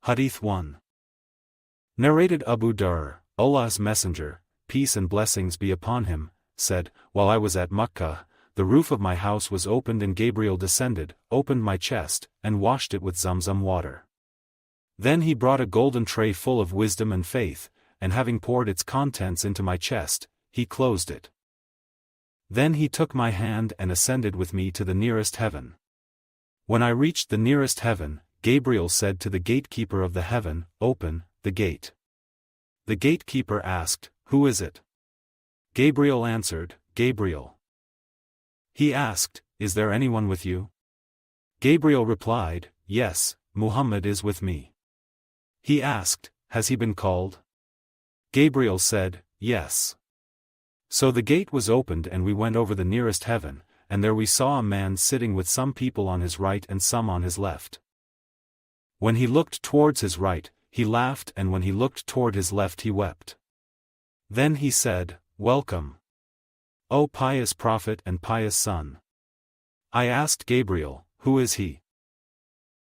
Hadith 1. Narrated Abu Darr, Allah's Messenger, peace and blessings be upon him, said, while I was at Makkah, the roof of my house was opened and Gabriel descended, opened my chest, and washed it with Zamzam water. Then he brought a golden tray full of wisdom and faith, and having poured its contents into my chest, he closed it. Then he took my hand and ascended with me to the nearest heaven. When I reached the nearest heaven, Gabriel said to the gatekeeper of the heaven, "Open the gate." The gatekeeper asked, "Who is it?" Gabriel answered, "Gabriel." He asked, "Is there anyone with you?" Gabriel replied, "Yes, Muhammad is with me." He asked, "Has he been called?" Gabriel said, "Yes." So the gate was opened and we went over the nearest heaven, and there we saw a man sitting with some people on his right and some on his left. When he looked towards his right, he laughed, and when he looked toward his left he wept. Then he said, "Welcome, O pious prophet and pious son." I asked Gabriel, "Who is he?"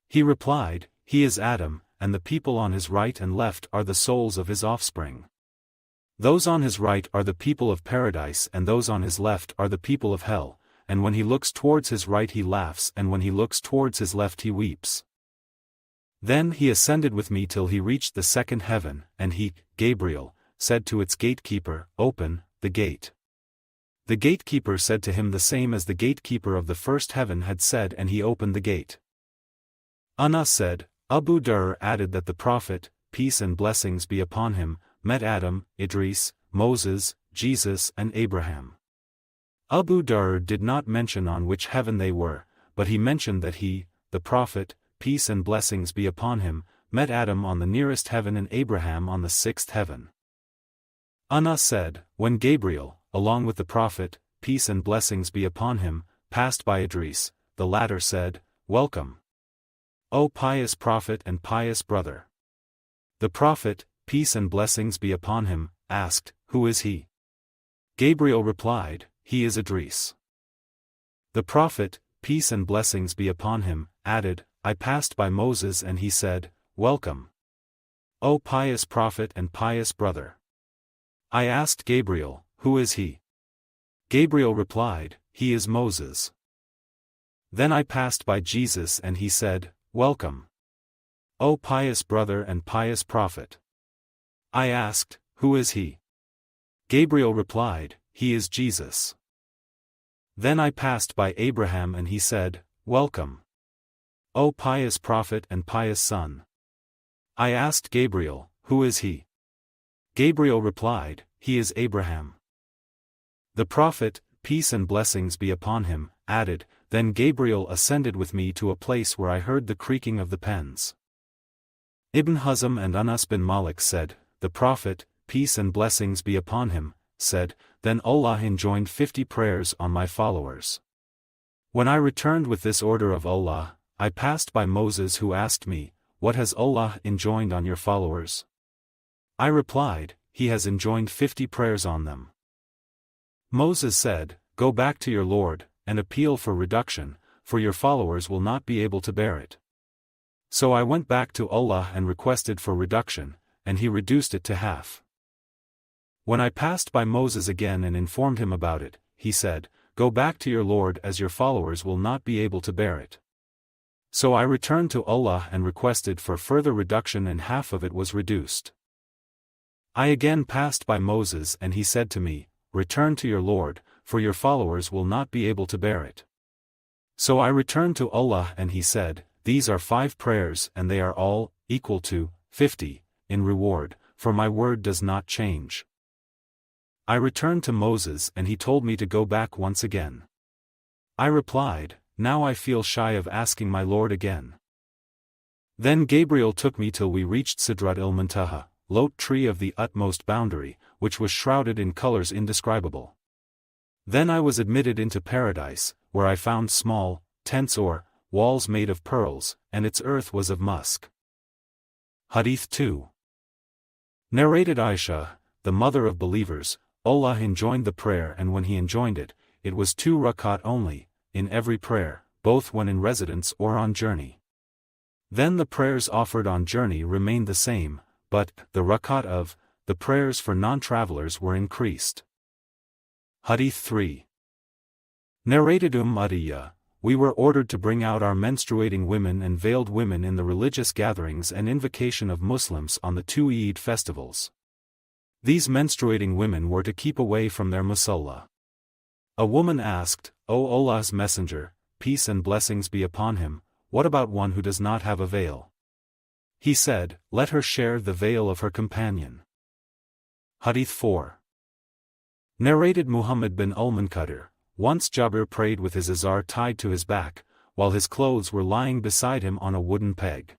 He replied, "He is Adam, and the people on his right and left are the souls of his offspring. Those on his right are the people of paradise and those on his left are the people of hell, and when he looks towards his right he laughs and when he looks towards his left he weeps." Then he ascended with me till he reached the second heaven, and he, Gabriel, said to its gatekeeper, "Open the gate." The gatekeeper said to him the same as the gatekeeper of the first heaven had said, and he opened the gate. Anas said, Abu Darr added that the Prophet, peace and blessings be upon him, met Adam, Idris, Moses, Jesus and Abraham. Abu Darr did not mention on which heaven they were, but he mentioned that he, the Prophet, peace and blessings be upon him, met Adam on the nearest heaven and Abraham on the sixth heaven. Anas said, when Gabriel, along with the Prophet, peace and blessings be upon him, passed by Idris, the latter said, "Welcome, O pious Prophet and pious brother." The Prophet, peace and blessings be upon him, asked, "Who is he?" Gabriel replied, "He is Idris." The Prophet, peace and blessings be upon him, added, "I passed by Moses and he said, 'Welcome, O pious Prophet and pious brother.' I asked Gabriel, 'Who is he?' Gabriel replied, 'He is Moses.' Then I passed by Jesus and he said, 'Welcome, O pious brother and pious prophet.' I asked, 'Who is he?' Gabriel replied, 'He is Jesus.' Then I passed by Abraham and he said, 'Welcome, O pious prophet and pious son.' I asked Gabriel, 'Who is he?' Gabriel replied, 'He is Abraham.' The Prophet, peace and blessings be upon him, added, then Gabriel ascended with me to a place where I heard the creaking of the pens. Ibn Hazm and Anas bin Malik said, the Prophet, peace and blessings be upon him, said, then Allah enjoined 50 prayers on my followers. When I returned with this order of Allah, I passed by Moses who asked me, what has Allah enjoined on your followers? I replied, He has enjoined 50 prayers on them. Moses said, go back to your Lord, and appeal for reduction, for your followers will not be able to bear it. So I went back to Allah and requested for reduction, and He reduced it to half. When I passed by Moses again and informed him about it, he said, go back to your Lord as your followers will not be able to bear it. So I returned to Allah and requested for further reduction and half of it was reduced. I again passed by Moses and he said to me, return to your Lord, for your followers will not be able to bear it. So I returned to Allah and he said, these are 5 prayers and they are all equal to 50 in reward, for my word does not change. I returned to Moses and he told me to go back once again. I replied, now I feel shy of asking my Lord again. Then Gabriel took me till we reached Sidrat al-Muntaha, lot tree of the utmost boundary, which was shrouded in colors indescribable. Then I was admitted into paradise, where I found small tents or walls made of pearls, and its earth was of musk. Hadith 2. Narrated Aisha, the mother of believers, Allah enjoined the prayer and when He enjoined it, it was 2 rakat only, in every prayer, both when in residence or on journey. Then the prayers offered on journey remained the same, but the rakat of the prayers for non-travelers were increased. Hadith 3. Narrated Atiyah, we were ordered to bring out our menstruating women and veiled women in the religious gatherings and invocation of Muslims on the 2 Eid festivals. These menstruating women were to keep away from their musalla. A woman asked, O Allah's Messenger, peace and blessings be upon him, what about one who does not have a veil? He said, let her share the veil of her companion. Hadith 4. Narrated Muhammad bin al-Munkadir, once Jabir prayed with his izar tied to his back, while his clothes were lying beside him on a wooden peg.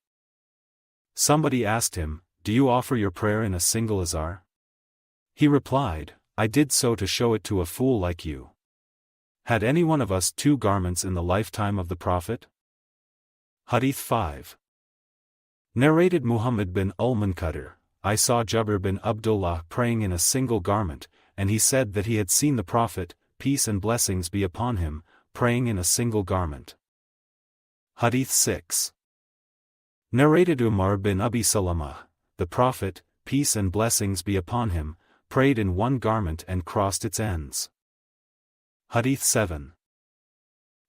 Somebody asked him, do you offer your prayer in a single izar? He replied, I did so to show it to a fool like you. Had any one of us 2 garments in the lifetime of the Prophet? Hadith 5. Narrated Muhammad bin al-Munkadir, I saw Jabir bin Abdullah praying in a single garment, and he said that he had seen the Prophet, peace and blessings be upon him, praying in a single garment. Hadith 6. Narrated Umar bin Abi Salama, the Prophet, peace and blessings be upon him, prayed in one garment and crossed its ends. Hadith 7.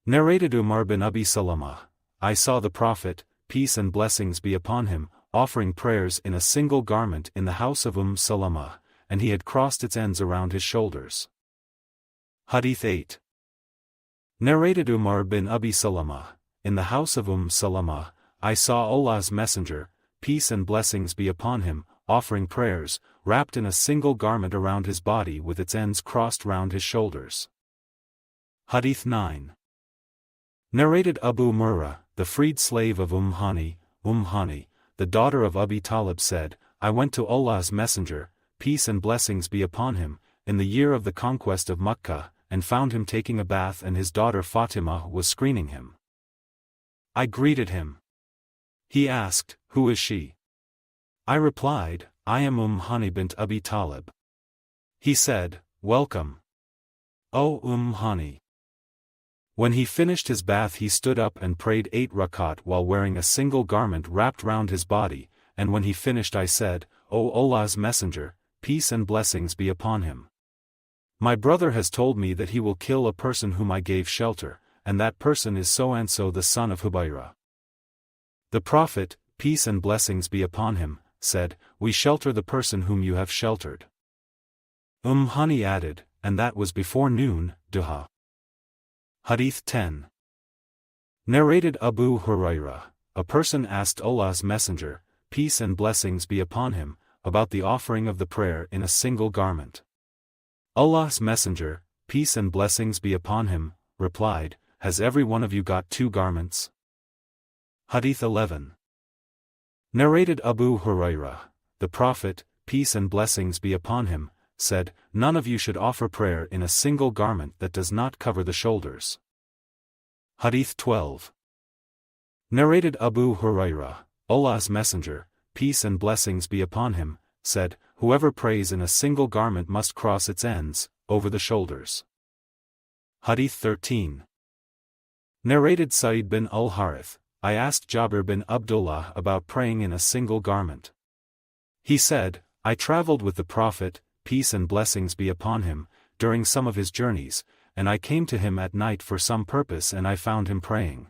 Narrated Umar bin Abi Salama, I saw the Prophet, peace and blessings be upon him, offering prayers in a single garment in the house of Salama, and he had crossed its ends around his shoulders. Hadith 8. Narrated Umar bin Abi Salama, in the house of Salama, I saw Allah's Messenger, peace and blessings be upon him, offering prayers, wrapped in a single garment around his body with its ends crossed round his shoulders. Hadith 9. Narrated Abu Murrah, the freed slave of Hani, the daughter of Abi Talib said, I went to Allah's Messenger, peace and blessings be upon him, in the year of the conquest of Makkah, and found him taking a bath and his daughter Fatima was screening him. I greeted him. He asked, who is she? I replied, I am Hani bint Abi Talib. He said, welcome. O Hani. When he finished his bath he stood up and prayed 8 rakat while wearing a single garment wrapped round his body, and when he finished I said, O Allah's Messenger, peace and blessings be upon him. My brother has told me that he will kill a person whom I gave shelter, and that person is so-and-so the son of Hubayra. The Prophet, peace and blessings be upon him, said, we shelter the person whom you have sheltered. Hani added, and that was before noon, duha. Hadith 10. Narrated Abu Hurairah, a person asked Allah's Messenger, peace and blessings be upon him, about the offering of the prayer in a single garment. Allah's Messenger, peace and blessings be upon him, replied, has every one of you got 2 garments? Hadith 11. Narrated Abu Hurairah, the Prophet, peace and blessings be upon him, said, none of you should offer prayer in a single garment that does not cover the shoulders. Hadith 12. Narrated Abu Hurairah, Allah's Messenger, peace and blessings be upon him, said, whoever prays in a single garment must cross its ends, over the shoulders. Hadith 13. Narrated Sa'id bin al-Harith, I asked Jabir bin Abdullah about praying in a single garment. He said, I traveled with the Prophet, peace and blessings be upon him, during some of his journeys, and I came to him at night for some purpose and I found him praying.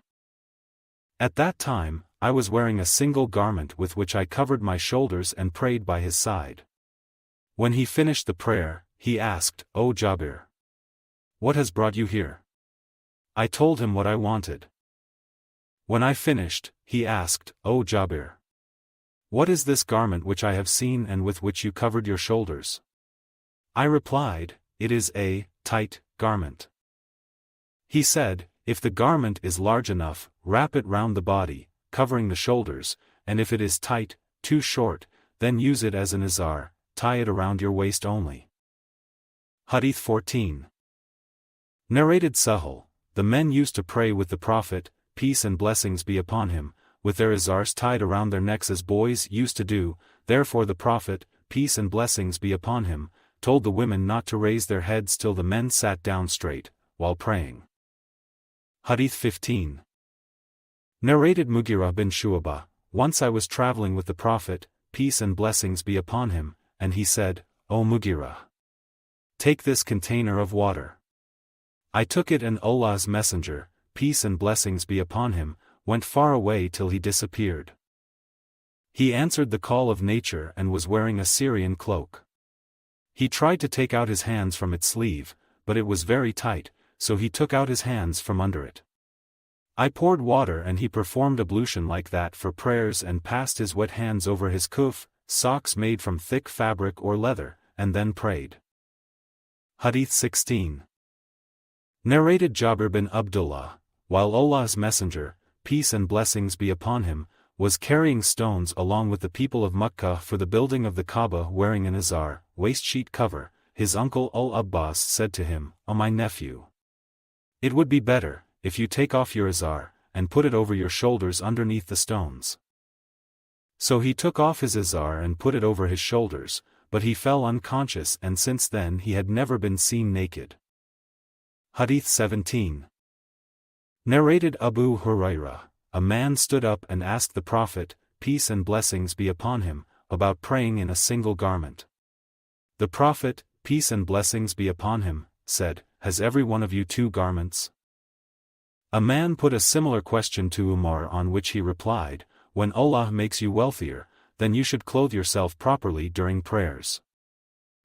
At that time, I was wearing a single garment with which I covered my shoulders and prayed by his side. When he finished the prayer, he asked, O Jabir, what has brought you here? I told him what I wanted. When I finished, he asked, O Jabir, what is this garment which I have seen and with which you covered your shoulders? I replied, it is a tight garment. He said, if the garment is large enough, wrap it round the body, covering the shoulders, and if it is tight, too short, then use it as an izar, tie it around your waist only. Hadith 14. Narrated Sahih, the men used to pray with the Prophet, peace and blessings be upon him, with their izars tied around their necks as boys used to do, therefore the Prophet, peace and blessings be upon him, told the women not to raise their heads till the men sat down straight, while praying. Hadith 15. Narrated Mughirah bin Shu'bah, once I was traveling with the Prophet, peace and blessings be upon him, and he said, O Mughirah, take this container of water. I took it, and Allah's Messenger, peace and blessings be upon him, went far away till he disappeared. He answered the call of nature and was wearing a Syrian cloak. He tried to take out his hands from its sleeve, but it was very tight, so he took out his hands from under it. I poured water and he performed ablution like that for prayers and passed his wet hands over his kuf, socks made from thick fabric or leather, and then prayed. Hadith 16. Narrated Jabir bin Abdullah, while Allah's Messenger, peace and blessings be upon him, was carrying stones along with the people of Makkah for the building of the Kaaba wearing an izar, waist sheet cover, his uncle Al-Abbas said to him, O my nephew, it would be better, if you take off your izar, and put it over your shoulders underneath the stones. So he took off his izar and put it over his shoulders, but he fell unconscious, and since then he had never been seen naked. Hadith 17. Narrated Abu Hurairah, a man stood up and asked the Prophet, peace and blessings be upon him, about praying in a single garment. The Prophet, peace and blessings be upon him, said, has every one of you 2 garments? A man put a similar question to Umar, on which he replied, when Allah makes you wealthier, then you should clothe yourself properly during prayers.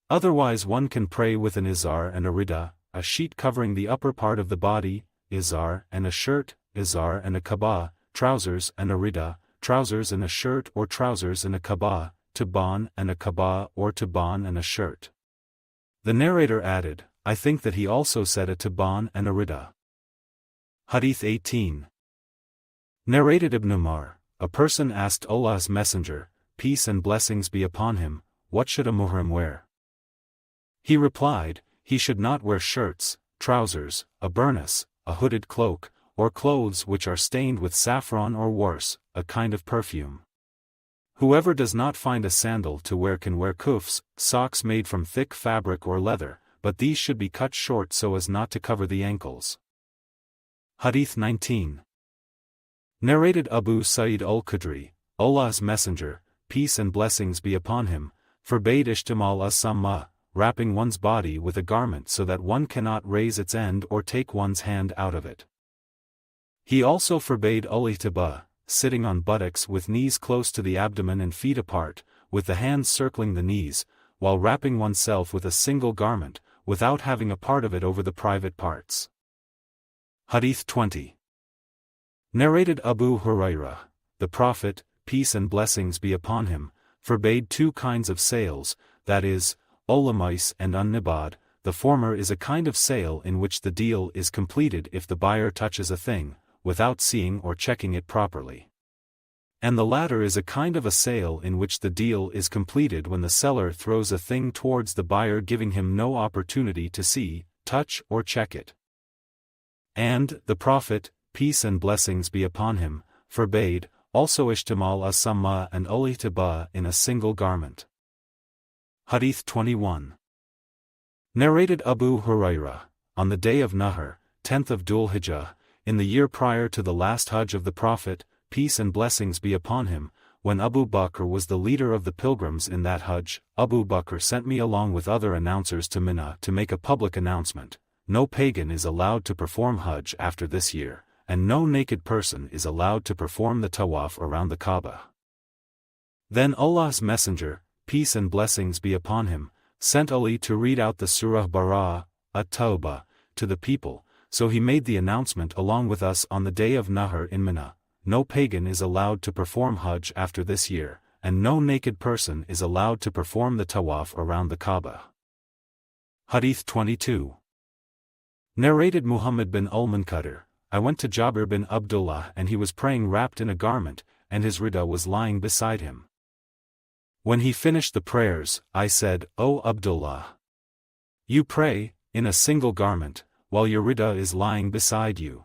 Otherwise one can pray with an izar and a rida, a sheet covering the upper part of the body, izar and a shirt, izar and a kabah, trousers and a rida, trousers and a shirt or trousers and a kabah, tuban and a kabah or tuban and a shirt. The narrator added, I think that he also said a tuban and a rida. Hadith 18. Narrated Ibn Umar, a person asked Allah's Messenger, peace and blessings be upon him, what should a muhrim wear? He replied, he should not wear shirts, trousers, a burnous, a hooded cloak, or clothes which are stained with saffron or worse, a kind of perfume. Whoever does not find a sandal to wear can wear kufs, socks made from thick fabric or leather, but these should be cut short so as not to cover the ankles. Hadith 19. Narrated Abu Sa'id al-Khudri, Allah's Messenger, peace and blessings be upon him, forbade ishtimal as-samma, wrapping one's body with a garment so that one cannot raise its end or take one's hand out of it. He also forbade al-ihtiba, sitting on buttocks with knees close to the abdomen and feet apart, with the hands circling the knees, while wrapping oneself with a single garment, without having a part of it over the private parts. Hadith 20. Narrated Abu Hurairah, the Prophet, peace and blessings be upon him, forbade 2 kinds of sales, that is, ulamais and unnibad. The former is a kind of sale in which the deal is completed if the buyer touches a thing, without seeing or checking it properly. And the latter is a kind of a sale in which the deal is completed when the seller throws a thing towards the buyer, giving him no opportunity to see, touch or check it. And the Prophet, peace and blessings be upon him, forbade also ishtimal as-samma and ul-ihtiba in a single garment. Hadith 21. Narrated Abu Hurairah, on the day of Nahr, 10th of Dhul Hijjah, in the year prior to the last Hajj of the Prophet, peace and blessings be upon him, when Abu Bakr was the leader of the pilgrims in that Hajj, Abu Bakr sent me along with other announcers to Mina to make a public announcement. No pagan is allowed to perform Hajj after this year, and no naked person is allowed to perform the tawaf around the Kaaba. Then Allah's Messenger, peace and blessings be upon him, sent Ali to read out the Surah Bara'ah, at-Tawbah, to the people, so he made the announcement along with us on the day of Nahr in Mina. No pagan is allowed to perform Hajj after this year, and no naked person is allowed to perform the tawaf around the Kaaba. Hadith 22. Narrated Muhammad bin al-Munkadir, I went to Jabir bin Abdullah and he was praying wrapped in a garment, and his rida was lying beside him. When he finished the prayers, I said, O Abdullah, you pray, in a single garment, while your rida is lying beside you.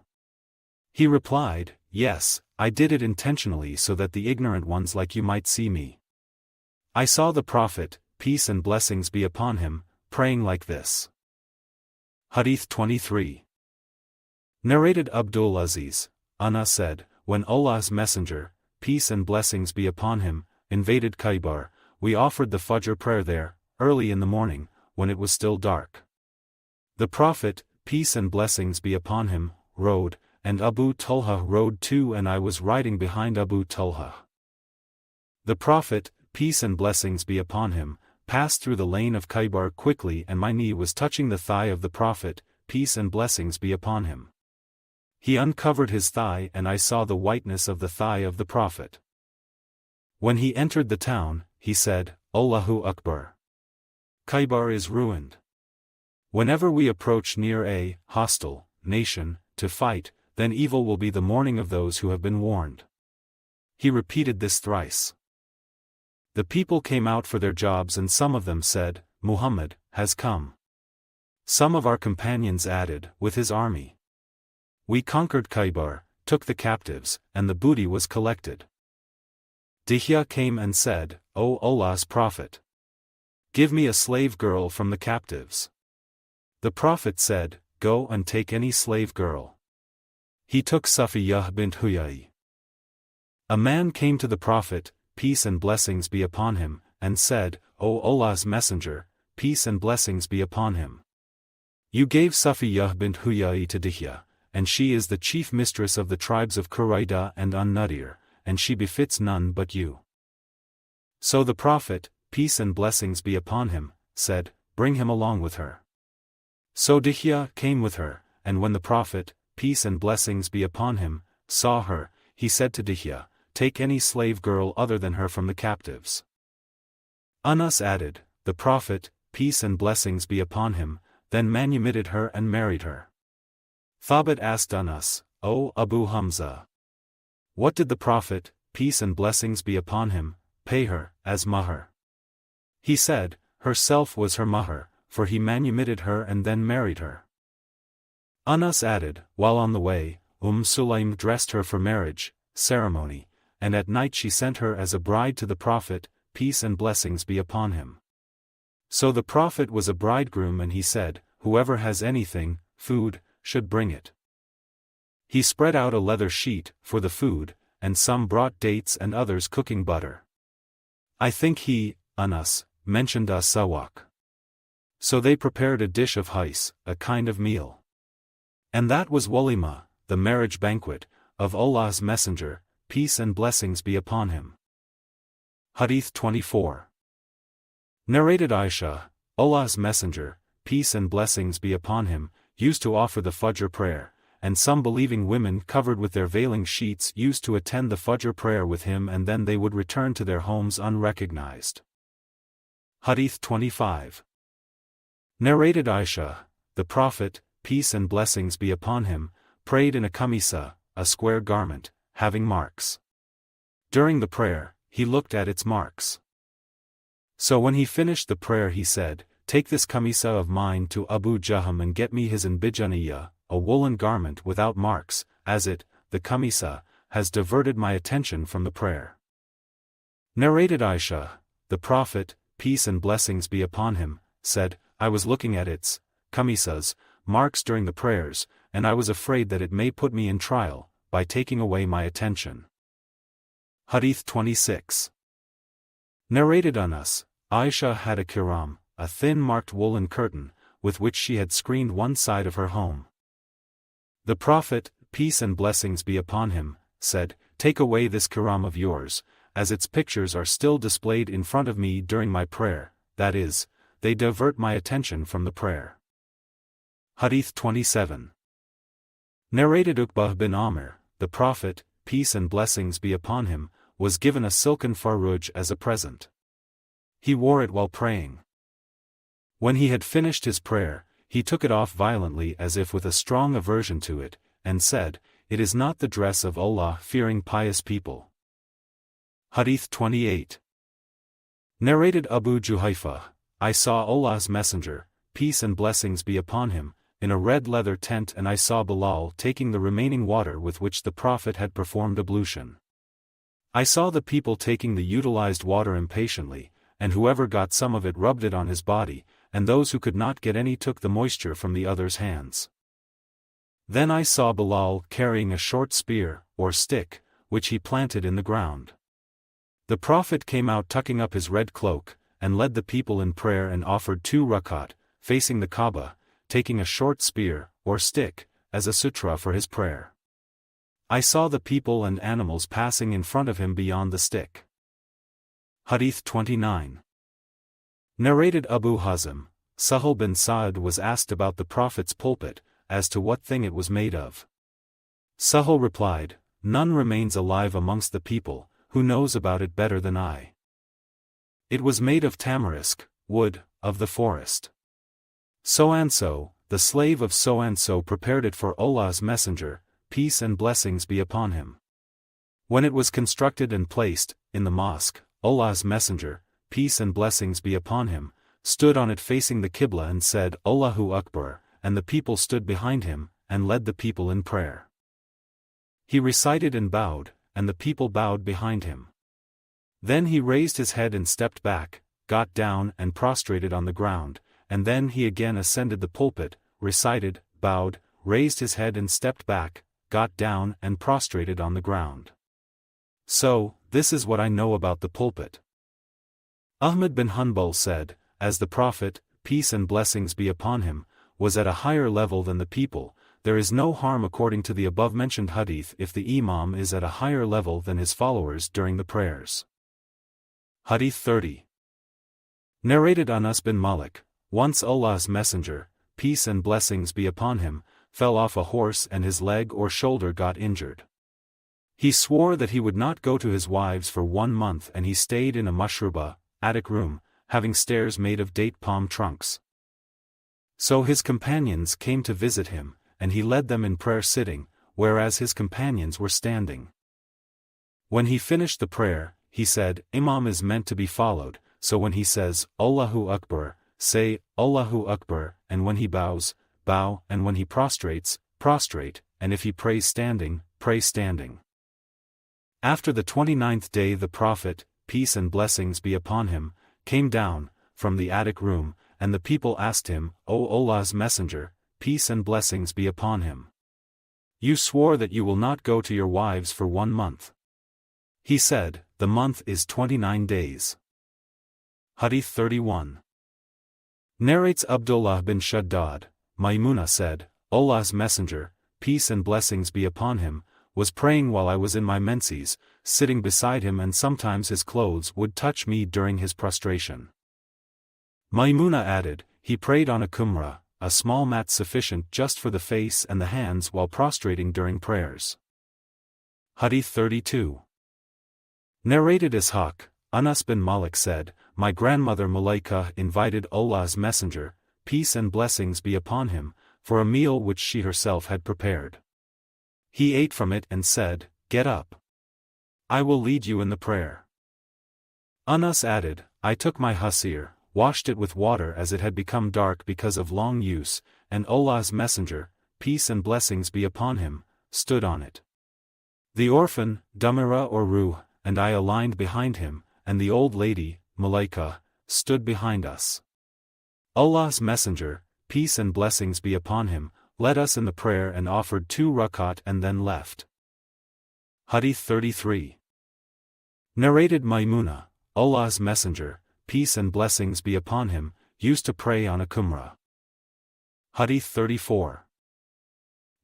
He replied, yes, I did it intentionally so that the ignorant ones like you might see me. I saw the Prophet, peace and blessings be upon him, praying like this. Hadith 23. Narrated Abdul Aziz, Anna said, when Allah's Messenger, peace and blessings be upon him, invaded Khaybar, we offered the Fajr prayer there, early in the morning, when it was still dark. The Prophet, peace and blessings be upon him, rode, and Abu Talha rode too, and I was riding behind Abu Talha. The Prophet, peace and blessings be upon him, passed through the lane of Khaybar quickly, and my knee was touching the thigh of the Prophet, peace and blessings be upon him. He uncovered his thigh, and I saw the whiteness of the thigh of the Prophet. When he entered the town, he said, Allahu Akbar. Khaybar is ruined. Whenever we approach near a hostile nation to fight, then evil will be the morning of those who have been warned. He repeated this thrice. The people came out for their jobs, and some of them said, Muhammad has come. Some of our companions added, with his army. We conquered Khaybar, took the captives, and the booty was collected. Dihya came and said, O Allah's Prophet, give me a slave girl from the captives. The Prophet said, Go and take any slave girl. He took Safiyyah bint Huyai. A man came to the Prophet, peace and blessings be upon him, and said, O Allah's Messenger, peace and blessings be upon him. You gave Safiyyah bint Huyai to Dihya, and she is the chief mistress of the tribes of Qurayda and An-Nadir, and she befits none but you. So the Prophet, peace and blessings be upon him, said, Bring him along with her. So Dihya came with her, and when the Prophet, peace and blessings be upon him, saw her, he said to Dihya, Take any slave girl other than her from the captives. Anas added, The Prophet, peace and blessings be upon him, then manumitted her and married her. Thabit asked Anas, O Abu Hamza, what did the Prophet, peace and blessings be upon him, pay her, as mahar? He said, Herself was her mahar, for he manumitted her and then married her. Anas added, While on the way, Sulaym dressed her for marriage ceremony, and at night she sent her as a bride to the Prophet, peace and blessings be upon him. So the Prophet was a bridegroom, and he said, Whoever has anything, food, should bring it. He spread out a leather sheet for the food, and some brought dates and others cooking butter. I think he, Anas, mentioned as-sawak. So they prepared a dish of hais, a kind of meal. And that was walima, the marriage banquet, of Allah's Messenger, peace and blessings be upon him. Hadith 24. Narrated Aisha, Allah's Messenger, peace and blessings be upon him, used to offer the Fajr prayer, and some believing women covered with their veiling sheets used to attend the Fajr prayer with him, and then they would return to their homes unrecognized. Hadith 25. Narrated Aisha, the Prophet, peace and blessings be upon him, prayed in a kamisa, a square garment, having marks. During the prayer, he looked at its marks. So when he finished the prayer he said, Take this kamisa of mine to Abu Jaham and get me his Anbijaniyah, a woolen garment without marks, as it, the kamisa, has diverted my attention from the prayer. Narrated Aisha, the Prophet, peace and blessings be upon him, said, I was looking at its, kamisas, marks during the prayers, and I was afraid that it may put me in trial, by taking away my attention. Hadith 26. Narrated Anas, Aisha had a kiram, a thin marked woolen curtain, with which she had screened one side of her home. The Prophet, peace and blessings be upon him, said, Take away this kiram of yours, as its pictures are still displayed in front of me during my prayer, that is, they divert my attention from the prayer. Hadith 27. Narrated Uqbah bin Amr, the Prophet, peace and blessings be upon him, was given a silken faruj as a present. He wore it while praying. When he had finished his prayer, he took it off violently as if with a strong aversion to it, and said, It is not the dress of Allah-fearing pious people. Hadith 28. Narrated Abu Juhayfa, I saw Allah's Messenger, peace and blessings be upon him, in a red leather tent, and I saw Bilal taking the remaining water with which the Prophet had performed ablution. I saw the people taking the utilized water impatiently, and whoever got some of it rubbed it on his body, and those who could not get any took the moisture from the other's hands. Then I saw Bilal carrying a short spear, or stick, which he planted in the ground. The Prophet came out tucking up his red cloak, and led the people in prayer and offered 2 rakat, facing the Kaaba, taking a short spear, or stick, as a sutra for his prayer. I saw the people and animals passing in front of him beyond the stick. Hadith 29. Narrated Abu Hazim, Sahal bin Sa'ad was asked about the Prophet's pulpit, as to what thing it was made of. Sahal replied, "None remains alive amongst the people, who knows about it better than I. It was made of tamarisk, wood, of the forest. So-and-so, the slave of so-and-so prepared it for Allah's messenger, peace and blessings be upon him. When it was constructed and placed, in the mosque, Allah's messenger, peace and blessings be upon him, stood on it facing the Qibla and said, Allahu Akbar, and the people stood behind him, and led the people in prayer. He recited and bowed, and the people bowed behind him. Then he raised his head and stepped back, got down and prostrated on the ground, and then he again ascended the pulpit, recited, bowed, raised his head and stepped back, got down and prostrated on the ground. So, this is what I know about the pulpit." Ahmad bin Hanbal said, as the Prophet, peace and blessings be upon him, was at a higher level than the people, there is no harm according to the above-mentioned hadith if the imam is at a higher level than his followers during the prayers. Hadith 30. Narrated Anas bin Malik, once Allah's messenger, peace and blessings be upon him, fell off a horse and his leg or shoulder got injured. He swore that he would not go to his wives for 1 month and he stayed in a mashruba, attic room, having stairs made of date palm trunks. So his companions came to visit him, and he led them in prayer sitting, whereas his companions were standing. When he finished the prayer, he said, Imam is meant to be followed, so when he says, Allahu Akbar, say, Allahu Akbar, and when he bows, bow, and when he prostrates, prostrate, and if he prays standing, pray standing. After the 29th day the Prophet, peace and blessings be upon him, came down, from the attic room, and the people asked him, O Allah's messenger, peace and blessings be upon him. You swore that you will not go to your wives for 1 month. He said, the month is 29 days. Hadith 31. Narrates Abdullah bin Shaddad, Maimuna said, Allah's messenger, peace and blessings be upon him, was praying while I was in my menses, sitting beside him and sometimes his clothes would touch me during his prostration. Maimuna added, he prayed on a kumra, a small mat sufficient just for the face and the hands while prostrating during prayers. Hadith 32. Narrated Ishaq, Anas bin Malik said, my grandmother Mulaika invited Allah's messenger, peace and blessings be upon him, for a meal which she herself had prepared. He ate from it and said, Get up. I will lead you in the prayer. Anas added, I took my hasir, washed it with water as it had become dark because of long use, and Allah's messenger, peace and blessings be upon him, stood on it. The orphan, Damira or Ruh, and I aligned behind him, and the old lady, Malaika, stood behind us. Allah's messenger, peace and blessings be upon him, led us in the prayer and offered 2 rakat and then left. Hadith 33. Narrated Maimuna, Allah's messenger, peace and blessings be upon him, used to pray on a kumra. Hadith 34.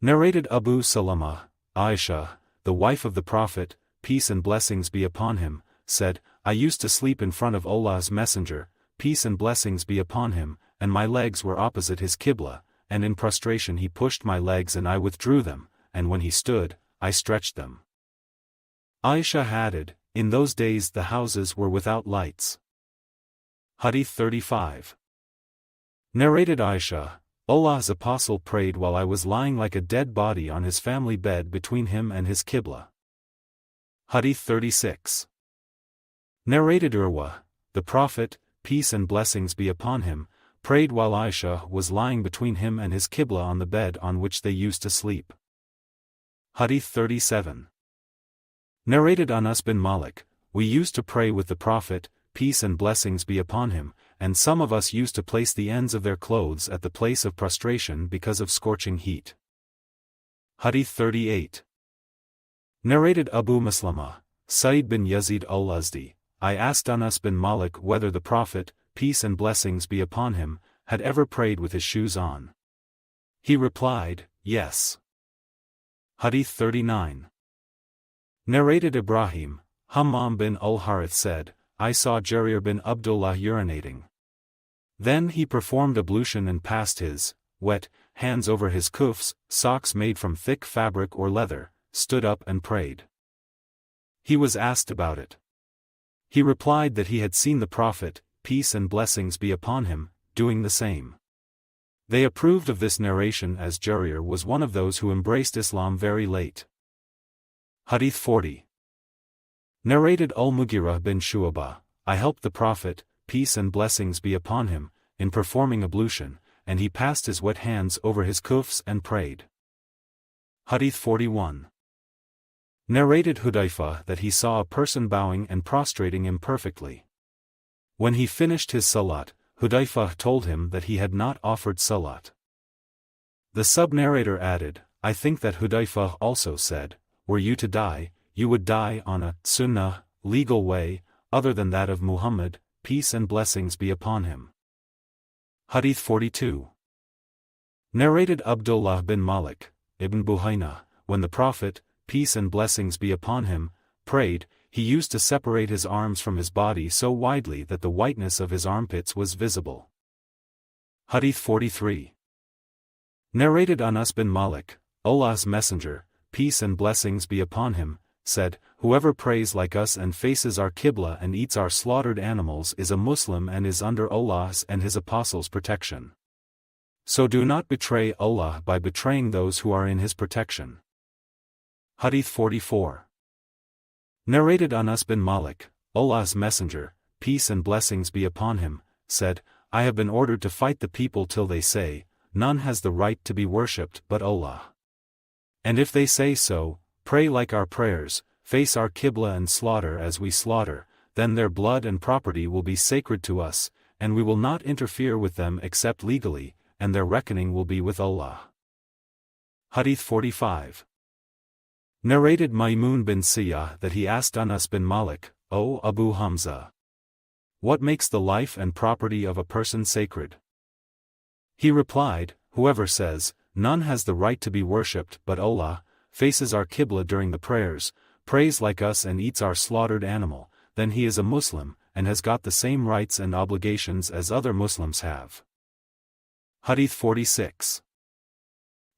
Narrated Abu Salama, Aisha, the wife of the Prophet, peace and blessings be upon him, said, I used to sleep in front of Allah's messenger, peace and blessings be upon him, and my legs were opposite his qibla, and in prostration he pushed my legs and I withdrew them, and when he stood, I stretched them. Aisha added, in those days the houses were without lights. Hadith 35. Narrated Aisha, Allah's apostle prayed while I was lying like a dead body on his family bed between him and his qibla. Hadith 36. Narrated Urwa, the Prophet, peace and blessings be upon him, prayed while Aisha was lying between him and his qibla on the bed on which they used to sleep. Hadith 37. Narrated Anas bin Malik, we used to pray with the Prophet, peace and blessings be upon him, and some of us used to place the ends of their clothes at the place of prostration because of scorching heat. Hadith 38. Narrated Abu Maslama, Sa'id bin Yazid al-Azdi, I asked Anas bin Malik whether the Prophet, peace and blessings be upon him, had ever prayed with his shoes on. He replied, yes. Hadith 39. Narrated Ibrahim, Hammam bin al-Harith said, I saw Jarir bin Abdullah urinating. Then he performed ablution and passed his wet hands over his kuffs, socks made from thick fabric or leather, stood up and prayed. He was asked about it. He replied that he had seen the Prophet, peace and blessings be upon him, doing the same. They approved of this narration as Jarir was one of those who embraced Islam very late. Hadith 40. Narrated Al-Mughirah bin Shu'bah, I helped the Prophet, peace and blessings be upon him, in performing ablution, and he passed his wet hands over his kuffs and prayed. Hadith 41. Narrated Hudayfa that he saw a person bowing and prostrating imperfectly. When he finished his salat, Hudayfa told him that he had not offered salat. The sub-narrator added, I think that Hudayfa also said, were you to die, you would die on a sunnah, legal way, other than that of Muhammad, peace and blessings be upon him. Hadith 42. Narrated Abdullah bin Malik, Ibn Buhayna, when the Prophet, peace and blessings be upon him, prayed, he used to separate his arms from his body so widely that the whiteness of his armpits was visible. Hadith 43. Narrated Anas bin Malik, Allah's Messenger, peace and blessings be upon him, said, whoever prays like us and faces our Qibla and eats our slaughtered animals is a Muslim and is under Allah's and His Apostles' protection. So do not betray Allah by betraying those who are in His protection. Hadith 44. Narrated Anas bin Malik, Allah's Messenger, peace and blessings be upon him, said, I have been ordered to fight the people till they say, none has the right to be worshipped but Allah. And if they say so, pray like our prayers, face our Qibla and slaughter as we slaughter, then their blood and property will be sacred to us, and we will not interfere with them except legally, and their reckoning will be with Allah. Hadith 45. Narrated Maymun bin Siyah that he asked Anas bin Malik, O Abu Hamza, what makes the life and property of a person sacred? He replied, whoever says, none has the right to be worshipped but Allah, faces our Qibla during the prayers, prays like us and eats our slaughtered animal, then he is a Muslim, and has got the same rights and obligations as other Muslims have. Hadith 46.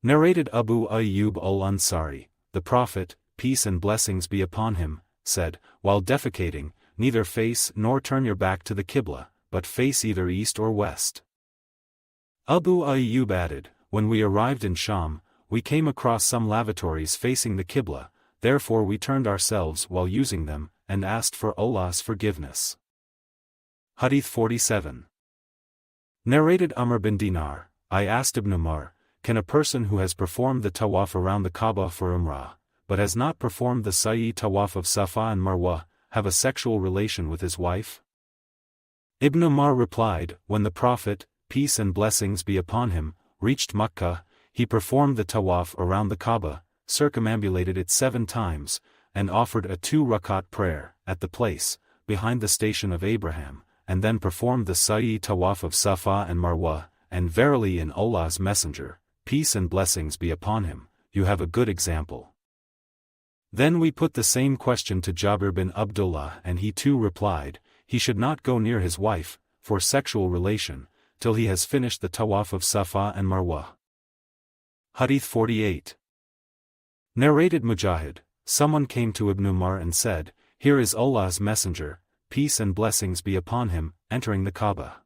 Narrated Abu Ayyub al-Ansari, the Prophet, peace and blessings be upon him, said, while defecating, neither face nor turn your back to the Qibla, but face either east or west. Abu Ayyub added, when we arrived in Sham, we came across some lavatories facing the Qibla, therefore we turned ourselves while using them, and asked for Allah's forgiveness. Hadith 47. Narrated Amr bin Dinar, I asked Ibn Umar, can a person who has performed the tawaf around the Kaaba for Umrah, but has not performed the Sa'i tawaf of Safa and Marwa, have a sexual relation with his wife? Ibn Umar replied, when the Prophet, peace and blessings be upon him, reached Makkah, he performed the tawaf around the Kaaba, circumambulated it 7 times, and offered a 2-rakat prayer, at the place, behind the station of Abraham, and then performed the Sa'i tawaf of Safa and Marwa, and verily in Allah's Messenger, peace and blessings be upon him, you have a good example. Then we put the same question to Jabir bin Abdullah and he too replied, he should not go near his wife, for sexual relation, till he has finished the tawaf of Safa and Marwa. Hadith 48. Narrated Mujahid, someone came to Ibn Umar and said, here is Allah's Messenger, peace and blessings be upon him, entering the Kaaba.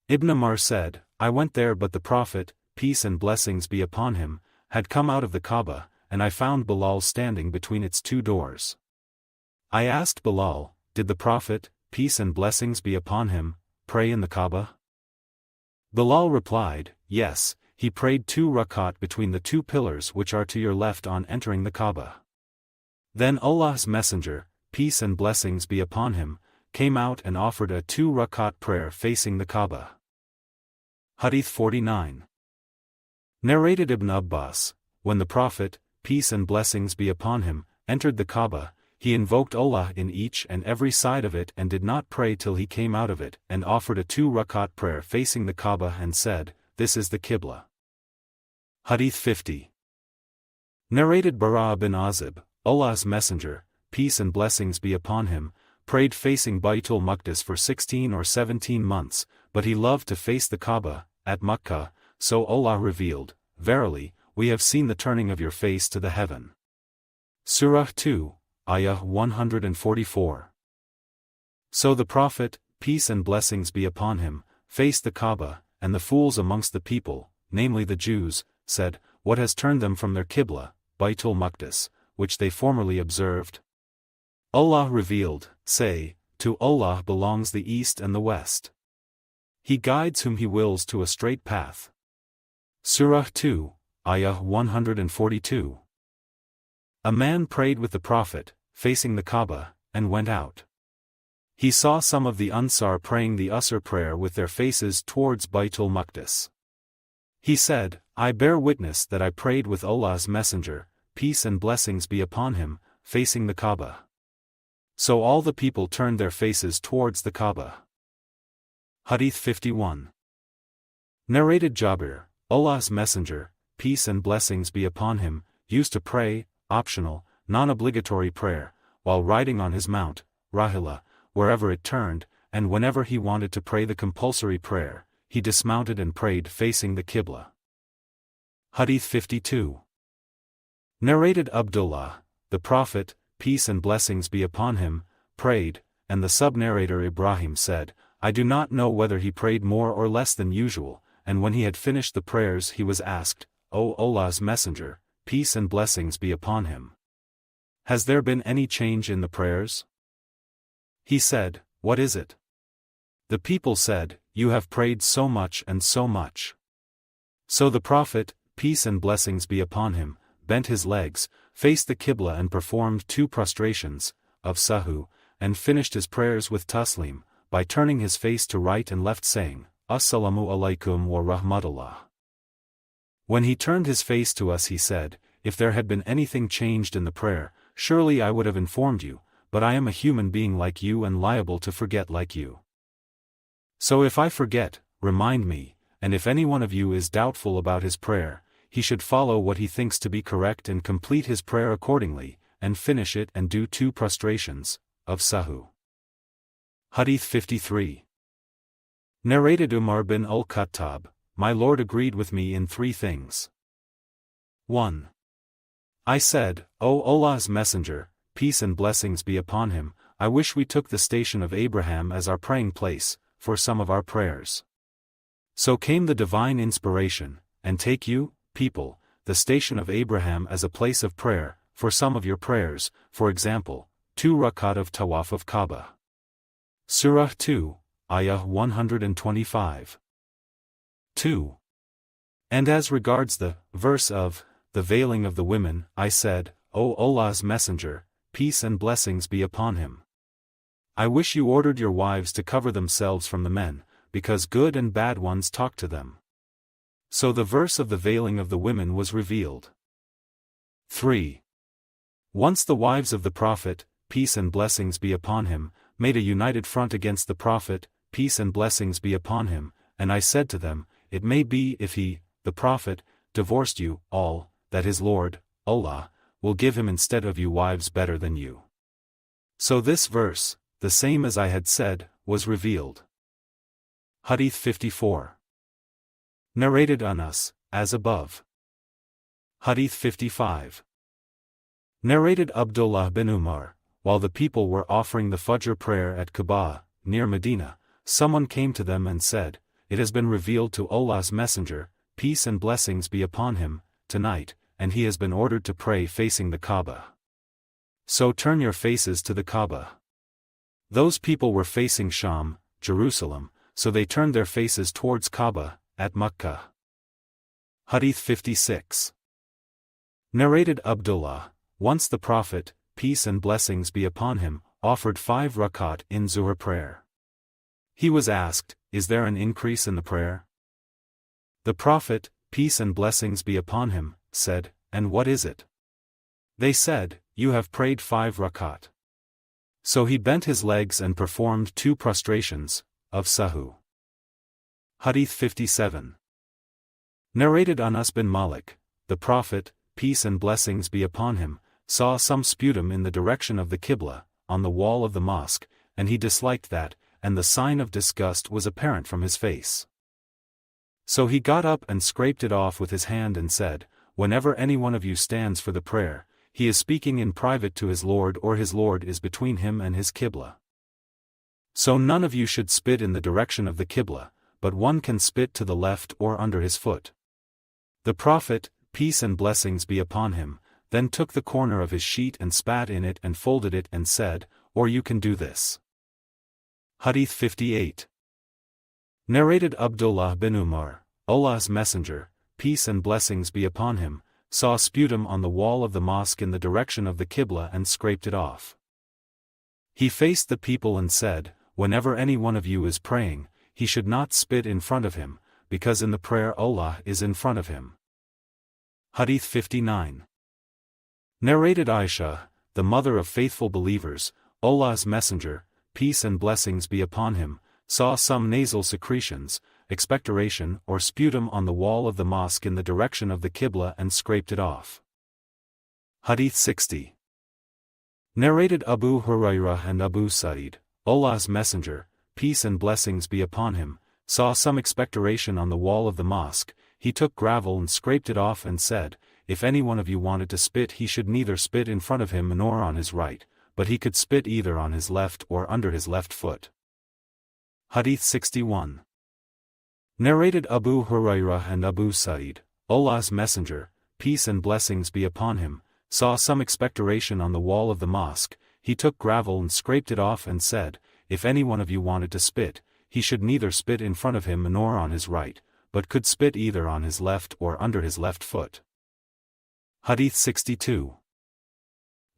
Ibn Umar said, I went there but the Prophet, peace and blessings be upon him, had come out of the Kaaba, and I found Bilal standing between its 2 doors. I asked Bilal, did the Prophet, peace and blessings be upon him, pray in the Kaaba? Bilal replied, yes, he prayed 2 rakat between the 2 pillars which are to your left on entering the Kaaba. Then Allah's Messenger, peace and blessings be upon him, came out and offered a 2-rakat prayer facing the Kaaba. Hadith 49. Narrated Ibn Abbas, when the Prophet, peace and blessings be upon him, entered the Kaaba, he invoked Allah in each and every side of it and did not pray till he came out of it, and offered a 2-rakat prayer facing the Kaaba and said, "This is the Qibla." Hadith 50. Narrated Bara bin Azib, Allah's Messenger, peace and blessings be upon him, prayed facing Baytul Maqdis for 16 or 17 months, but he loved to face the Kaaba, at Makkah, so Allah revealed, "Verily, we have seen the turning of your face to the heaven." Surah 2, Ayah 144. So the Prophet, peace and blessings be upon him, faced the Kaaba, and the fools amongst the people, namely the Jews, said, "What has turned them from their Qibla, Baytul Maqdis, which they formerly observed?" Allah revealed, "Say, to Allah belongs the east and the west. He guides whom he wills to a straight path." Surah 2, Ayah 142. A man prayed with the Prophet, facing the Kaaba, and went out. He saw some of the Ansar praying the Asr prayer with their faces towards Baytul Maqdis. He said, "I bear witness that I prayed with Allah's Messenger, peace and blessings be upon him, facing the Kaaba." So all the people turned their faces towards the Kaaba. Hadith 51. Narrated Jabir, Allah's Messenger, peace and blessings be upon him, used to pray, optional, non-obligatory prayer, while riding on his mount, Rahila, wherever it turned, and whenever he wanted to pray the compulsory prayer, he dismounted and prayed facing the Qibla. Hadith 52. Narrated Abdullah, the Prophet, peace and blessings be upon him, prayed, and the sub-narrator Ibrahim said, "I do not know whether he prayed more or less than usual, and when he had finished the prayers he was asked, 'O Allah's Messenger, peace and blessings be upon him, has there been any change in the prayers?' He said, 'What is it?' The people said, 'You have prayed so much and so much.' So the Prophet, peace and blessings be upon him, bent his legs, faced the Qibla and performed 2 prostrations, of Sahu, and finished his prayers with Taslim, by turning his face to right and left saying, 'Assalamu alaikum wa rahmatullah.' When he turned his face to us he said, 'If there had been anything changed in the prayer, surely I would have informed you, but I am a human being like you and liable to forget like you. So if I forget, remind me, and if any one of you is doubtful about his prayer, he should follow what he thinks to be correct and complete his prayer accordingly, and finish it and do 2 prostrations, of Sahu." Hadith 53. Narrated Umar bin al-Khattab, "My Lord agreed with me in 3 things. 1. I said, 'O Allah's Messenger, peace and blessings be upon him, I wish we took the station of Abraham as our praying place, for some of our prayers.' So came the divine inspiration, 'And take you, people, the station of Abraham as a place of prayer, for some of your prayers, for example, 2 rakat of tawaf of Kaaba.' Surah 2, Ayah 125. 2. And as regards the verse of the veiling of the women, I said, 'O Allah's Messenger, peace and blessings be upon him, I wish you ordered your wives to cover themselves from the men, because good and bad ones talk to them.' So the verse of the veiling of the women was revealed. 3. Once the wives of the Prophet, peace and blessings be upon him, made a united front against the Prophet, peace and blessings be upon him, and I said to them, 'It may be if he, the Prophet, divorced you, all, that his Lord, Allah, will give him instead of you wives better than you.' So this verse, the same as I had said, was revealed. Hadith 54. Narrated Anas, as above. Hadith 55. Narrated Abdullah bin Umar, while the people were offering the Fajr prayer at Kaaba, near Medina, someone came to them and said, 'It has been revealed to Allah's Messenger, peace and blessings be upon him, tonight, and he has been ordered to pray facing the Kaaba. So turn your faces to the Kaaba.' Those people were facing Sham, Jerusalem, so they turned their faces towards Kaaba, at Makkah. Hadith 56. Narrated Abdullah, once the Prophet, peace and blessings be upon him, offered 5 rakat in Zuhr prayer. He was asked, 'Is there an increase in the prayer?' The Prophet, peace and blessings be upon him, said, "And what is it?" They said, "You have prayed 5 rakat." So he bent his legs and performed 2 prostrations, of sahu. Hadith 57. Narrated Anas bin Malik, the Prophet, peace and blessings be upon him, saw some sputum in the direction of the Qibla, on the wall of the mosque, and he disliked that, and the sign of disgust was apparent from his face. So he got up and scraped it off with his hand and said, "Whenever any one of you stands for the prayer, he is speaking in private to his Lord, or his Lord is between him and his Qibla. So none of you should spit in the direction of the Qibla, but one can spit to the left or under his foot." The Prophet, peace and blessings be upon him, then took the corner of his sheet and spat in it and folded it and said, "Or you can do this." Hadith 58. Narrated Abdullah bin Umar, Allah's Messenger, peace and blessings be upon him, saw sputum on the wall of the mosque in the direction of the Qibla and scraped it off. He faced the people and said, "Whenever any one of you is praying, he should not spit in front of him, because in the prayer Allah is in front of him." Hadith 59. Narrated Aisha, the mother of faithful believers, Allah's Messenger, peace and blessings be upon him, saw some nasal secretions, expectoration or sputum on the wall of the mosque in the direction of the Qibla and scraped it off. Hadith 60. Narrated Abu Hurairah and Abu Sa'id, Allah's Messenger, peace and blessings be upon him, saw some expectoration on the wall of the mosque. He took gravel and scraped it off and said, "If any one of you wanted to spit, he should neither spit in front of him nor on his right, but he could spit either on his left or under his left foot." Hadith 61. Narrated Abu Hurairah and Abu Sa'id, Allah's Messenger, peace and blessings be upon him, saw some expectoration on the wall of the mosque. He took gravel and scraped it off and said, "If any one of you wanted to spit, he should neither spit in front of him nor on his right, but could spit either on his left or under his left foot." Hadith 62.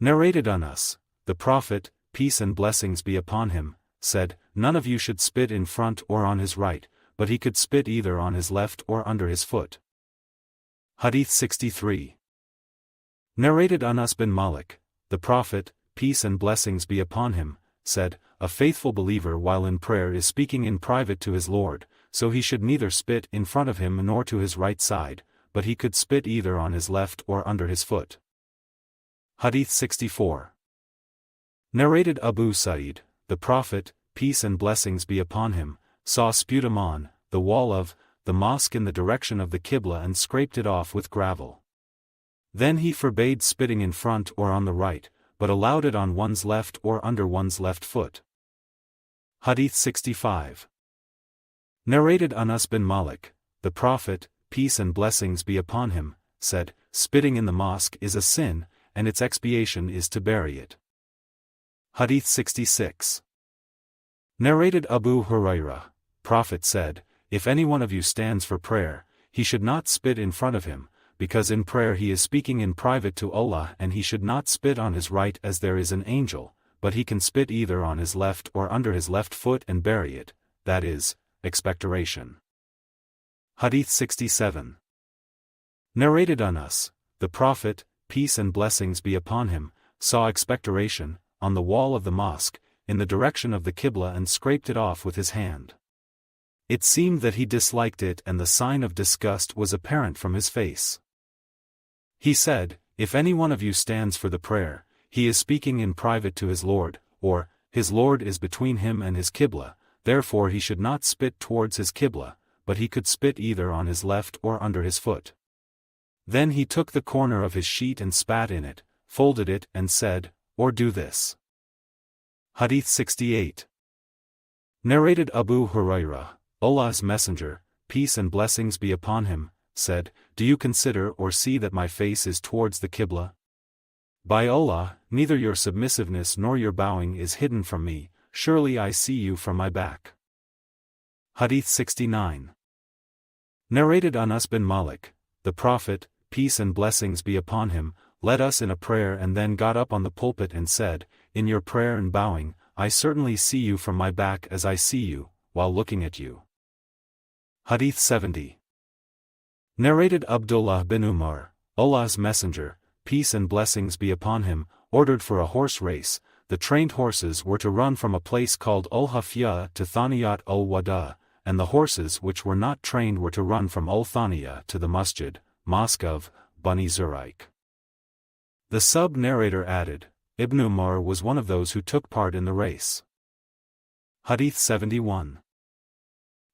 Narrated Anas, the Prophet, peace and blessings be upon him, said, "None of you should spit in front or on his right, but he could spit either on his left or under his foot." Hadith 63. Narrated Anas bin Malik, the Prophet, peace and blessings be upon him, said, "A faithful believer while in prayer is speaking in private to his Lord, so he should neither spit in front of him nor to his right side, but he could spit either on his left or under his foot." Hadith 64. Narrated Abu Sa'id, the Prophet, peace and blessings be upon him, saw sputum on the wall of the mosque in the direction of the Qibla and scraped it off with gravel. Then he forbade spitting in front or on the right, but allowed it on one's left or under one's left foot. Hadith 65. Narrated Anas bin Malik, the Prophet, peace and blessings be upon him, said, "Spitting in the mosque is a sin, and its expiation is to bury it." Hadith 66. Narrated Abu Hurairah, Prophet said, "If any one of you stands for prayer, he should not spit in front of him, because in prayer he is speaking in private to Allah, and he should not spit on his right as there is an angel, but he can spit either on his left or under his left foot and bury it, that is, expectoration." Hadith 67. Narrated Anas, the Prophet, peace and blessings be upon him, saw expectoration, on the wall of the mosque, in the direction of the Qibla and scraped it off with his hand. It seemed that he disliked it and the sign of disgust was apparent from his face. He said, "If any one of you stands for the prayer, he is speaking in private to his Lord, or, his Lord is between him and his Qibla, therefore he should not spit towards his Qibla, but he could spit either on his left or under his foot." Then he took the corner of his sheet and spat in it, folded it and said, "Or do this." Hadith 68. Narrated Abu Hurairah, Allah's Messenger, peace and blessings be upon him, said, "Do you consider or see that my face is towards the Qibla? By Allah, neither your submissiveness nor your bowing is hidden from me, surely I see you from my back." Hadith 69. Narrated Anas bin Malik, the Prophet, peace and blessings be upon him, led us in a prayer and then got up on the pulpit and said, "In your prayer and bowing, I certainly see you from my back as I see you, while looking at you." Hadith 70. Narrated Abdullah bin Umar, Allah's Messenger, peace and blessings be upon him, ordered for a horse race. The trained horses were to run from a place called Al-Hafya to Thaniyat al-Wada, and the horses which were not trained were to run from Al-Thaniya to the Masjid, Mosque of Bani Zuraik. The sub-narrator added, Ibn Umar was one of those who took part in the race. Hadith 71.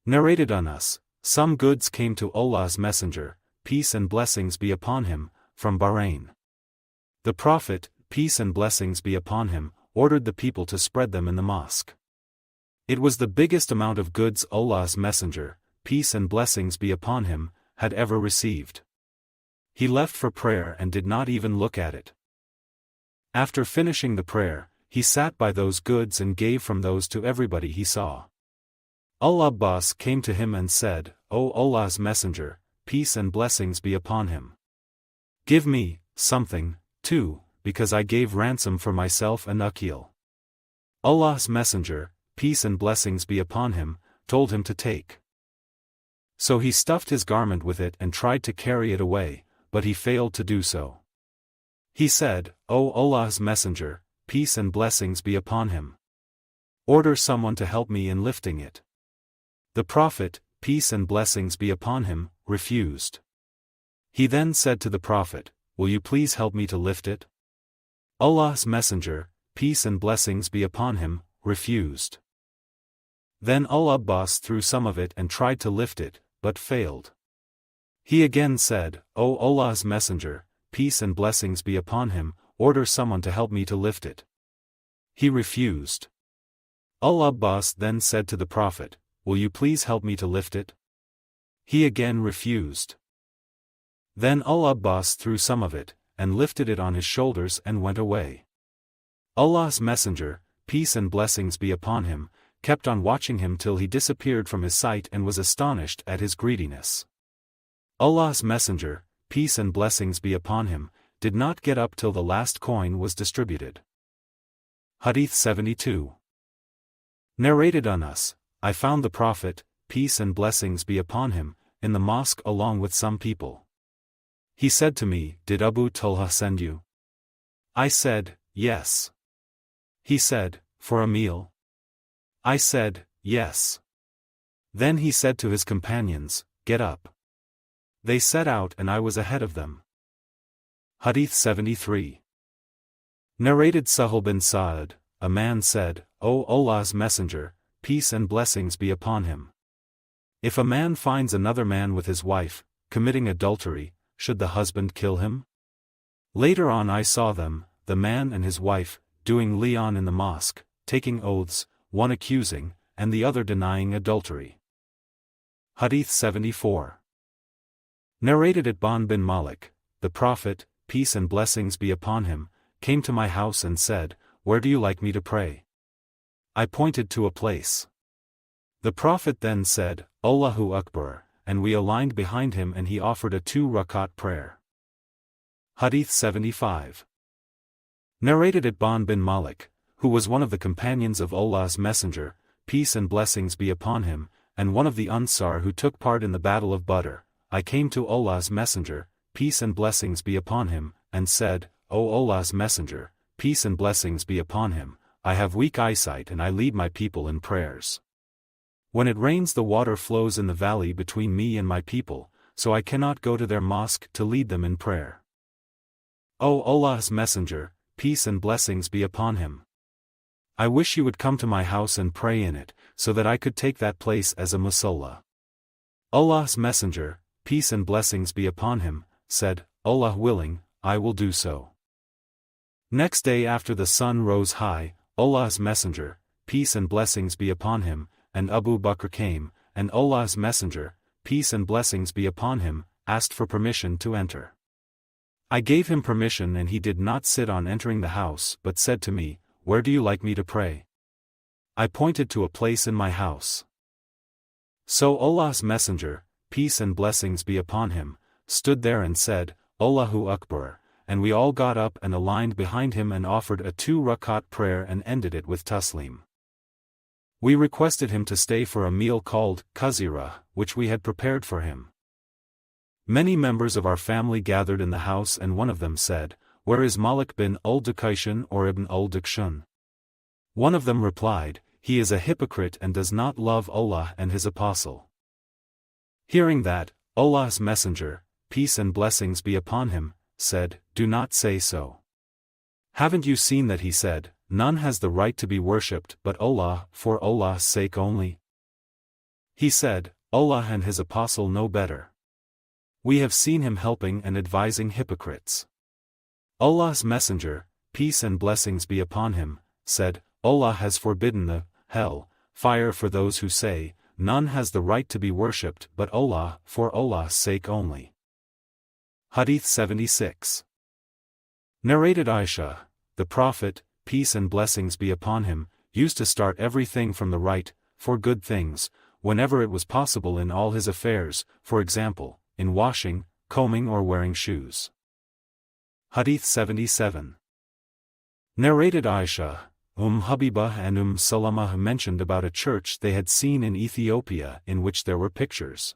Narrated on us, some goods came to Allah's Messenger, peace and blessings be upon him, from Bahrain. The Prophet, peace and blessings be upon him, ordered the people to spread them in the mosque. It was the biggest amount of goods Allah's Messenger, peace and blessings be upon him, had ever received. He left for prayer and did not even look at it. After finishing the prayer, he sat by those goods and gave from those to everybody he saw. Al-Abbas came to him and said, O Allah's Messenger, peace and blessings be upon him. Give me something, too, because I gave ransom for myself and Aqil. Allah's Messenger, peace and blessings be upon him, told him to take. So he stuffed his garment with it and tried to carry it away, but he failed to do so. He said, O Allah's Messenger, peace and blessings be upon him. Order someone to help me in lifting it. The Prophet, peace and blessings be upon him, refused. He then said to the Prophet, Will you please help me to lift it? Allah's Messenger, peace and blessings be upon him, refused. Then Al-Abbas threw some of it and tried to lift it, but failed. He again said, O Allah's Messenger, peace and blessings be upon him, order someone to help me to lift it. He refused. Al-Abbas then said to the Prophet, Will you please help me to lift it? He again refused. Then Al-Abbas threw some of it, and lifted it on his shoulders and went away. Allah's Messenger, peace and blessings be upon him, kept on watching him till he disappeared from his sight and was astonished at his greediness. Allah's Messenger, peace and blessings be upon him, did not get up till the last coin was distributed. Hadith 72. Narrated on us, I found the Prophet, peace and blessings be upon him, in the mosque along with some people. He said to me, Did Abu Talha send you? I said, Yes. He said, For a meal? I said, Yes. Then he said to his companions, Get up. They set out and I was ahead of them. Hadith 73. Narrated Sahih bin Sa'ad, a man said, O Allah's Messenger, peace and blessings be upon him. If a man finds another man with his wife, committing adultery, should the husband kill him? Later on I saw them, the man and his wife, doing li'an in the mosque, taking oaths, one accusing, and the other denying adultery. Hadith 74. Narrated at Ban bin Malik, the Prophet, peace and blessings be upon him, came to my house and said, Where do you like me to pray? I pointed to a place. The Prophet then said, Allahu Akbar, and we aligned behind him and he offered a 2-rakat prayer. Hadith 75. Narrated at Ban bin Malik, who was one of the companions of Allah's Messenger, peace and blessings be upon him, and one of the Ansar who took part in the Battle of Badr, I came to Allah's Messenger, peace and blessings be upon him, and said, O Allah's Messenger, peace and blessings be upon him, I have weak eyesight and I lead my people in prayers. When it rains the water flows in the valley between me and my people, so I cannot go to their mosque to lead them in prayer. O Allah's Messenger, peace and blessings be upon him. I wish you would come to my house and pray in it, so that I could take that place as a musalla. Allah's Messenger, peace and blessings be upon him, said, Allah willing, I will do so. Next day after the sun rose high, Allah's Messenger, peace and blessings be upon him, and Abu Bakr came, and Allah's Messenger, peace and blessings be upon him, asked for permission to enter. I gave him permission and he did not sit on entering the house but said to me, Where do you like me to pray? I pointed to a place in my house. So Allah's Messenger, peace and blessings be upon him, stood there and said, Allahu Akbar, and we all got up and aligned behind him and offered a 2-rakat prayer and ended it with taslim. We requested him to stay for a meal called kazira, which we had prepared for him. Many members of our family gathered in the house, and one of them said, "Where is Malik bin al-Dukayshan or Ibn al-Dukshun?" One of them replied, "He is a hypocrite and does not love Allah and His Apostle." Hearing that, Allah's Messenger, peace and blessings be upon him, said, "Do not say so. Haven't you seen that he said, 'None has the right to be worshipped but Allah, for Allah's sake only'? He said, 'Allah and His Apostle know better.' We have seen him helping and advising hypocrites." Allah's Messenger, peace and blessings be upon him, said, "Allah has forbidden the hell fire for those who say, 'None has the right to be worshipped but Allah, for Allah's sake only.'" Hadith 76. Narrated Aisha, the Prophet, peace and blessings be upon him, used to start everything from the right, for good things, whenever it was possible in all his affairs, for example, in washing, combing or wearing shoes. Hadith 77. Narrated Aisha, Habibah and Salama mentioned about a church they had seen in Ethiopia in which there were pictures.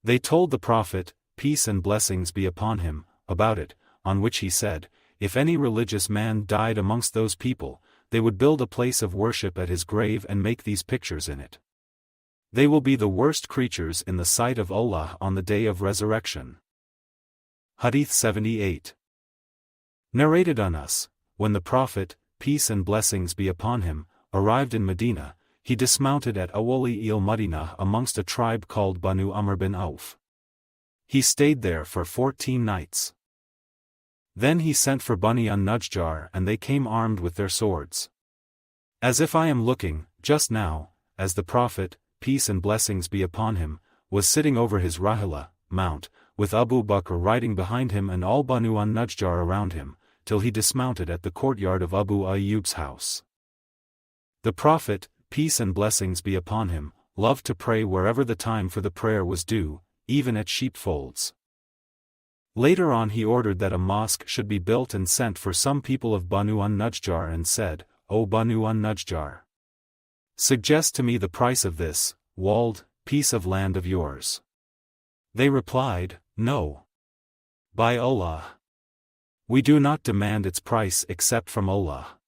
They told the Prophet, peace and blessings be upon him, about it, on which he said, if any religious man died amongst those people, they would build a place of worship at his grave and make these pictures in it. They will be the worst creatures in the sight of Allah on the day of resurrection. Hadith 78. Narrated Anas, when the Prophet, peace and blessings be upon him, arrived in Medina, he dismounted at Awali il-Madinah amongst a tribe called Banu Amr bin Auf. He stayed there for 14 nights. Then he sent for Bani an-Najjar, and they came armed with their swords. As if I am looking, just now, as the Prophet, peace and blessings be upon him, was sitting over his rahila, mount, with Abu Bakr riding behind him and all Banu an-Najjar around him, till he dismounted at the courtyard of Abu Ayyub's house. The Prophet, peace and blessings be upon him, loved to pray wherever the time for the prayer was due, even at sheepfolds. Later on he ordered that a mosque should be built and sent for some people of Banu an-Najjar and said, O Banu an-Najjar, suggest to me the price of this, walled, piece of land of yours. They replied, No. By Allah. We do not demand its price except from Allah.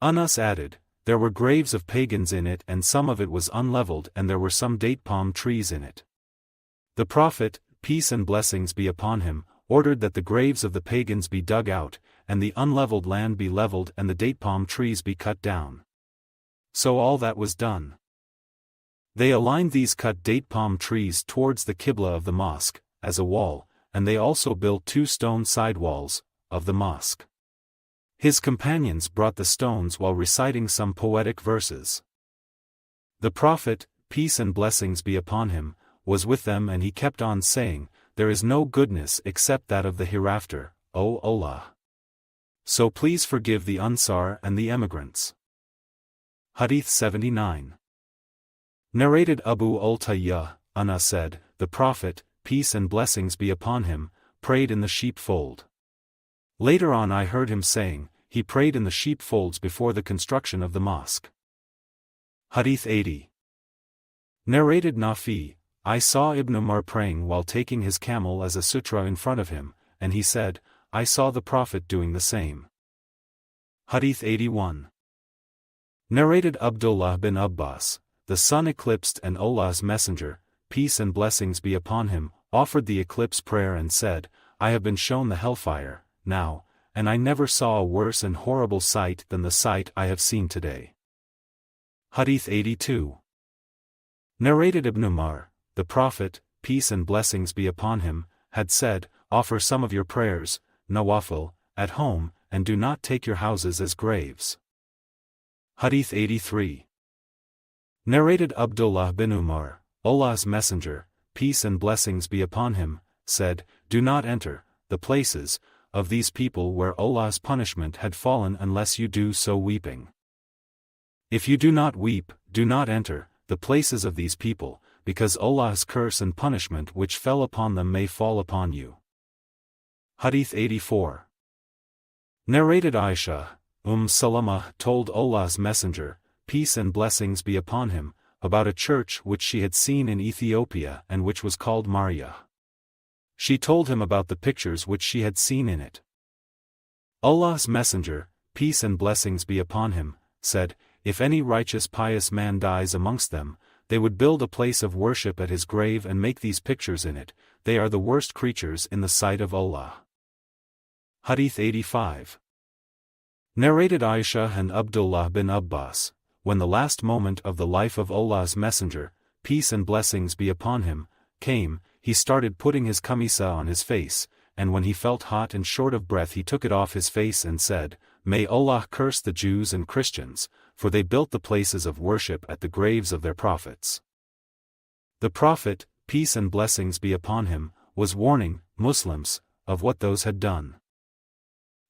Anas added, there were graves of pagans in it and some of it was unleveled and there were some date palm trees in it. The Prophet, peace and blessings be upon him, ordered that the graves of the pagans be dug out, and the unleveled land be leveled and the date palm trees be cut down. So all that was done. They aligned these cut date palm trees towards the Qibla of the mosque, as a wall, and they also built 2 stone side walls, of the mosque. His companions brought the stones while reciting some poetic verses. The Prophet, peace and blessings be upon him, was with them and he kept on saying, there is no goodness except that of the hereafter, O Allah. So please forgive the Ansar and the emigrants. Hadith 79. Narrated Abu al-Tayyah, Anas said, the Prophet, peace and blessings be upon him, prayed in the sheepfold. Later on I heard him saying, he prayed in the sheepfolds before the construction of the mosque. Hadith 80. Narrated Nafi, I saw Ibn Umar praying while taking his camel as a sutra in front of him, and he said, I saw the Prophet doing the same. Hadith 81. Narrated Abdullah bin Abbas, the sun eclipsed and Allah's Messenger, peace and blessings be upon him, offered the eclipse prayer and said, I have been shown the hellfire, now, and I never saw a worse and horrible sight than the sight I have seen today. Hadith 82. Narrated Ibn Umar, the Prophet, peace and blessings be upon him, had said, offer some of your prayers, nawafil, at home, and do not take your houses as graves. Hadith 83. Narrated Abdullah bin Umar, Allah's Messenger, peace and blessings be upon him, said, do not enter the places of these people where Allah's punishment had fallen unless you do so weeping. If you do not weep, do not enter the places of these people, because Allah's curse and punishment which fell upon them may fall upon you. Hadith 84. Narrated Aisha, Salama told Allah's Messenger, peace and blessings be upon him, about a church which she had seen in Ethiopia and which was called Maria. She told him about the pictures which she had seen in it. Allah's Messenger, peace and blessings be upon him, said, if any righteous pious man dies amongst them, they would build a place of worship at his grave and make these pictures in it. They are the worst creatures in the sight of Allah. Hadith 85. Narrated Aisha and Abdullah bin Abbas, when the last moment of the life of Allah's Messenger, peace and blessings be upon him, came, he started putting his kamisa on his face, and when he felt hot and short of breath he took it off his face and said, May Allah curse the Jews and Christians, for they built the places of worship at the graves of their prophets. The Prophet, peace and blessings be upon him, was warning Muslims of what those had done.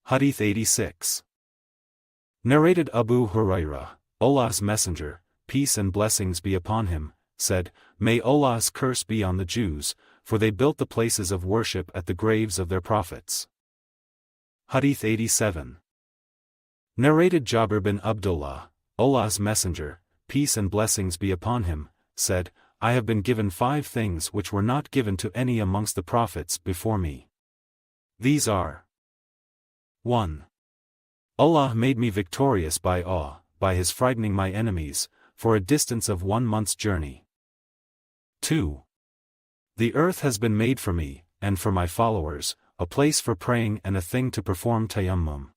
Hadith 86. Narrated Abu Hurairah, Allah's Messenger, peace and blessings be upon him, said, May Allah's curse be on the Jews, for they built the places of worship at the graves of their prophets. Hadith 87. Narrated Jabir bin Abdullah, Allah's Messenger, peace and blessings be upon him, said, I have been given 5 things which were not given to any amongst the prophets before me. These are: 1. Allah made me victorious by awe, by his frightening my enemies, for a distance of 1 month's journey. 2. The earth has been made for me, and for my followers, a place for praying and a thing to perform tayammum.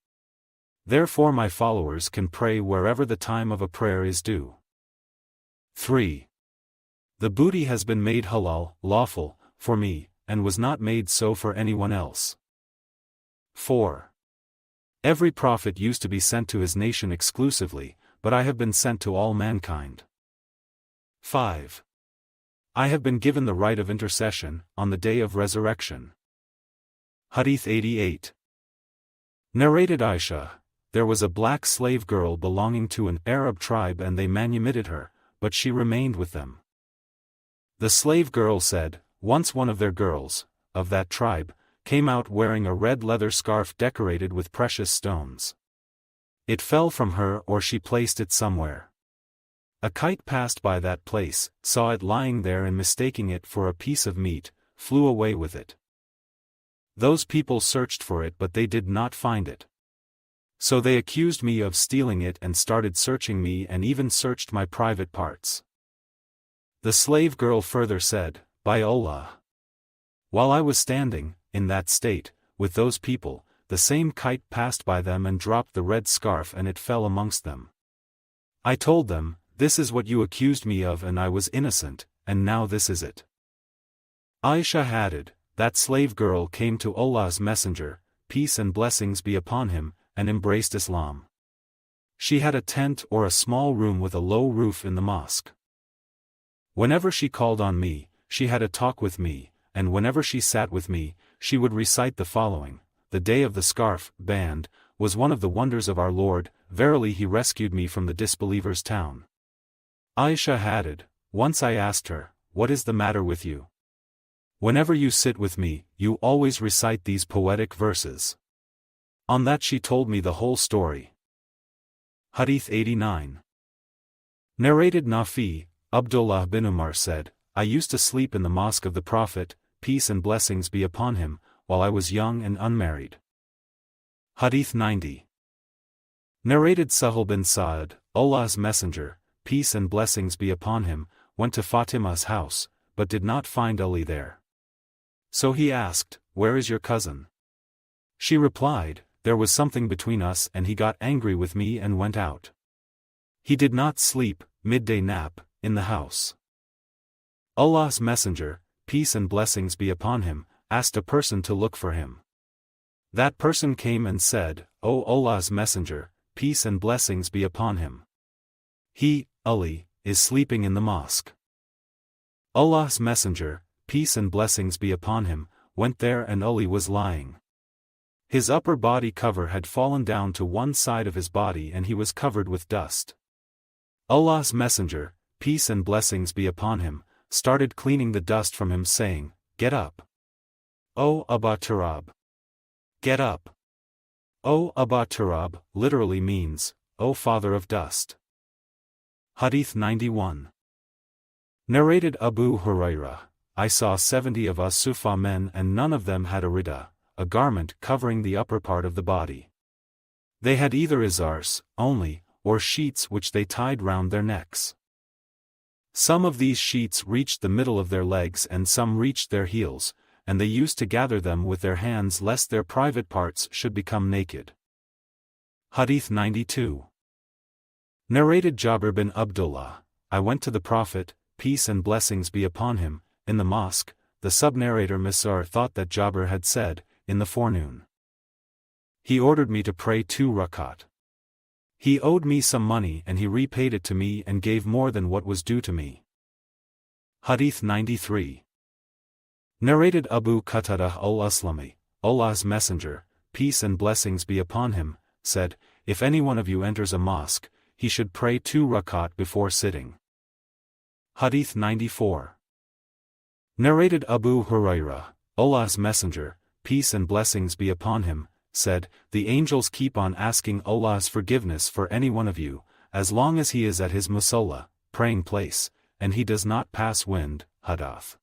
Therefore my followers can pray wherever the time of a prayer is due. 3. The booty has been made halal, lawful, for me, and was not made so for anyone else. 4. Every prophet used to be sent to his nation exclusively, but I have been sent to all mankind. 5. I have been given the right of intercession, on the day of resurrection. Hadith 88. Narrated Aisha, there was a black slave girl belonging to an Arab tribe and they manumitted her, but she remained with them. The slave girl said, once one of their girls, of that tribe, came out wearing a red leather scarf decorated with precious stones. It fell from her or she placed it somewhere. A kite passed by that place, saw it lying there and mistaking it for a piece of meat, flew away with it. Those people searched for it but they did not find it. So they accused me of stealing it and started searching me and even searched my private parts. The slave girl further said, By Allah! While I was standing, in that state, with those people, the same kite passed by them and dropped the red scarf and it fell amongst them. I told them, This is what you accused me of and I was innocent, and now this is it. Aisha added, that slave girl came to Allah's Messenger, peace and blessings be upon him, and embraced Islam. She had a tent or a small room with a low roof in the mosque. Whenever she called on me, she had a talk with me, and whenever she sat with me, she would recite the following: The day of the scarf, band, was one of the wonders of our Lord, verily he rescued me from the disbelievers' town. Aisha added, once I asked her, What is the matter with you? Whenever you sit with me, you always recite these poetic verses. On that she told me the whole story. Hadith 89. Narrated Nafi, Abdullah bin Umar said, I used to sleep in the mosque of the Prophet, peace and blessings be upon him, while I was young and unmarried. Hadith 90. Narrated Sahih bin Sa'd, Allah's Messenger, peace and blessings be upon him, went to Fatima's house, but did not find Ali there. So he asked, Where is your cousin? She replied, There was something between us and he got angry with me and went out. He did not sleep, midday nap, in the house. Allah's Messenger, peace and blessings be upon him, asked a person to look for him. That person came and said, O Allah's Messenger, peace and blessings be upon him. He, Ali, is sleeping in the mosque. Allah's Messenger, peace and blessings be upon him, went there and Ali was lying. His upper body cover had fallen down to one side of his body and he was covered with dust. Allah's Messenger, peace and blessings be upon him, started cleaning the dust from him saying, Get up. O Aba Turab. Get up. O Aba Turab literally means, O father of dust. Hadith 91. Narrated Abu Hurairah, I saw 70 of us Sufa men and none of them had a rida, a garment covering the upper part of the body. They had either izars, only, or sheets which they tied round their necks. Some of these sheets reached the middle of their legs and some reached their heels, and they used to gather them with their hands lest their private parts should become naked. Hadith 92. Narrated Jabir bin Abdullah, I went to the Prophet, peace and blessings be upon him, in the mosque. The sub-narrator Misar thought that Jabir had said, in the forenoon. He ordered me to pray 2 rakat. He owed me some money and he repaid it to me and gave more than what was due to me. Hadith 93. Narrated Abu Qatadah al-Aslami, Allah's Messenger, peace and blessings be upon him, said, if any one of you enters a mosque, he should pray 2 rakat before sitting. Hadith 94. Narrated Abu Hurairah, Allah's Messenger, peace and blessings be upon him, said, the angels keep on asking Allah's forgiveness for any one of you, as long as he is at his musalla, praying place, and he does not pass wind, hadith.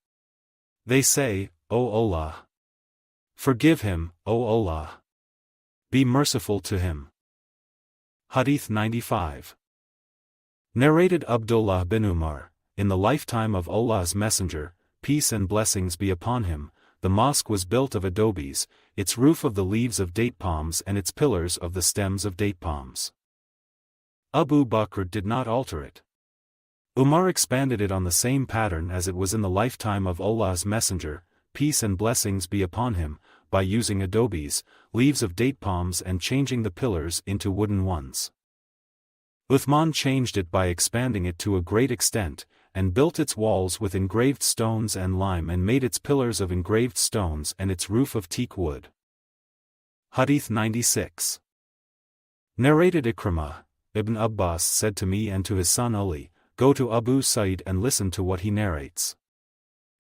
They say, O Allah! Forgive him, O Allah! Be merciful to him. Hadith 95. Narrated Abdullah bin Umar, in the lifetime of Allah's Messenger, peace and blessings be upon him, the mosque was built of adobes, its roof of the leaves of date palms and its pillars of the stems of date palms. Abu Bakr did not alter it. Umar expanded it on the same pattern as it was in the lifetime of Allah's Messenger, peace and blessings be upon him, by using adobes, leaves of date palms and changing the pillars into wooden ones. Uthman changed it by expanding it to a great extent, and built its walls with engraved stones and lime and made its pillars of engraved stones and its roof of teak wood. Hadith 96. Narrated Ikrimah, Ibn Abbas said to me and to his son Ali, go to Abu Sa'id and listen to what he narrates.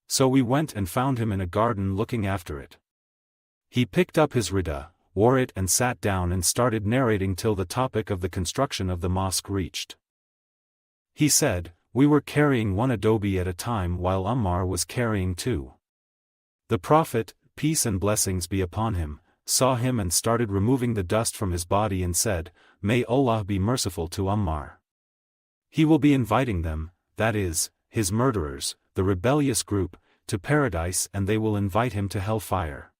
So we went and found him in a garden looking after it. He picked up his rida, wore it and sat down and started narrating till the topic of the construction of the mosque reached. He said, we were carrying 1 adobe at a time while Ammar was carrying 2. The Prophet, peace and blessings be upon him, saw him and started removing the dust from his body and said, may Allah be merciful to Ammar. He will be inviting them, that is, his murderers, the rebellious group, to paradise and they will invite him to hellfire.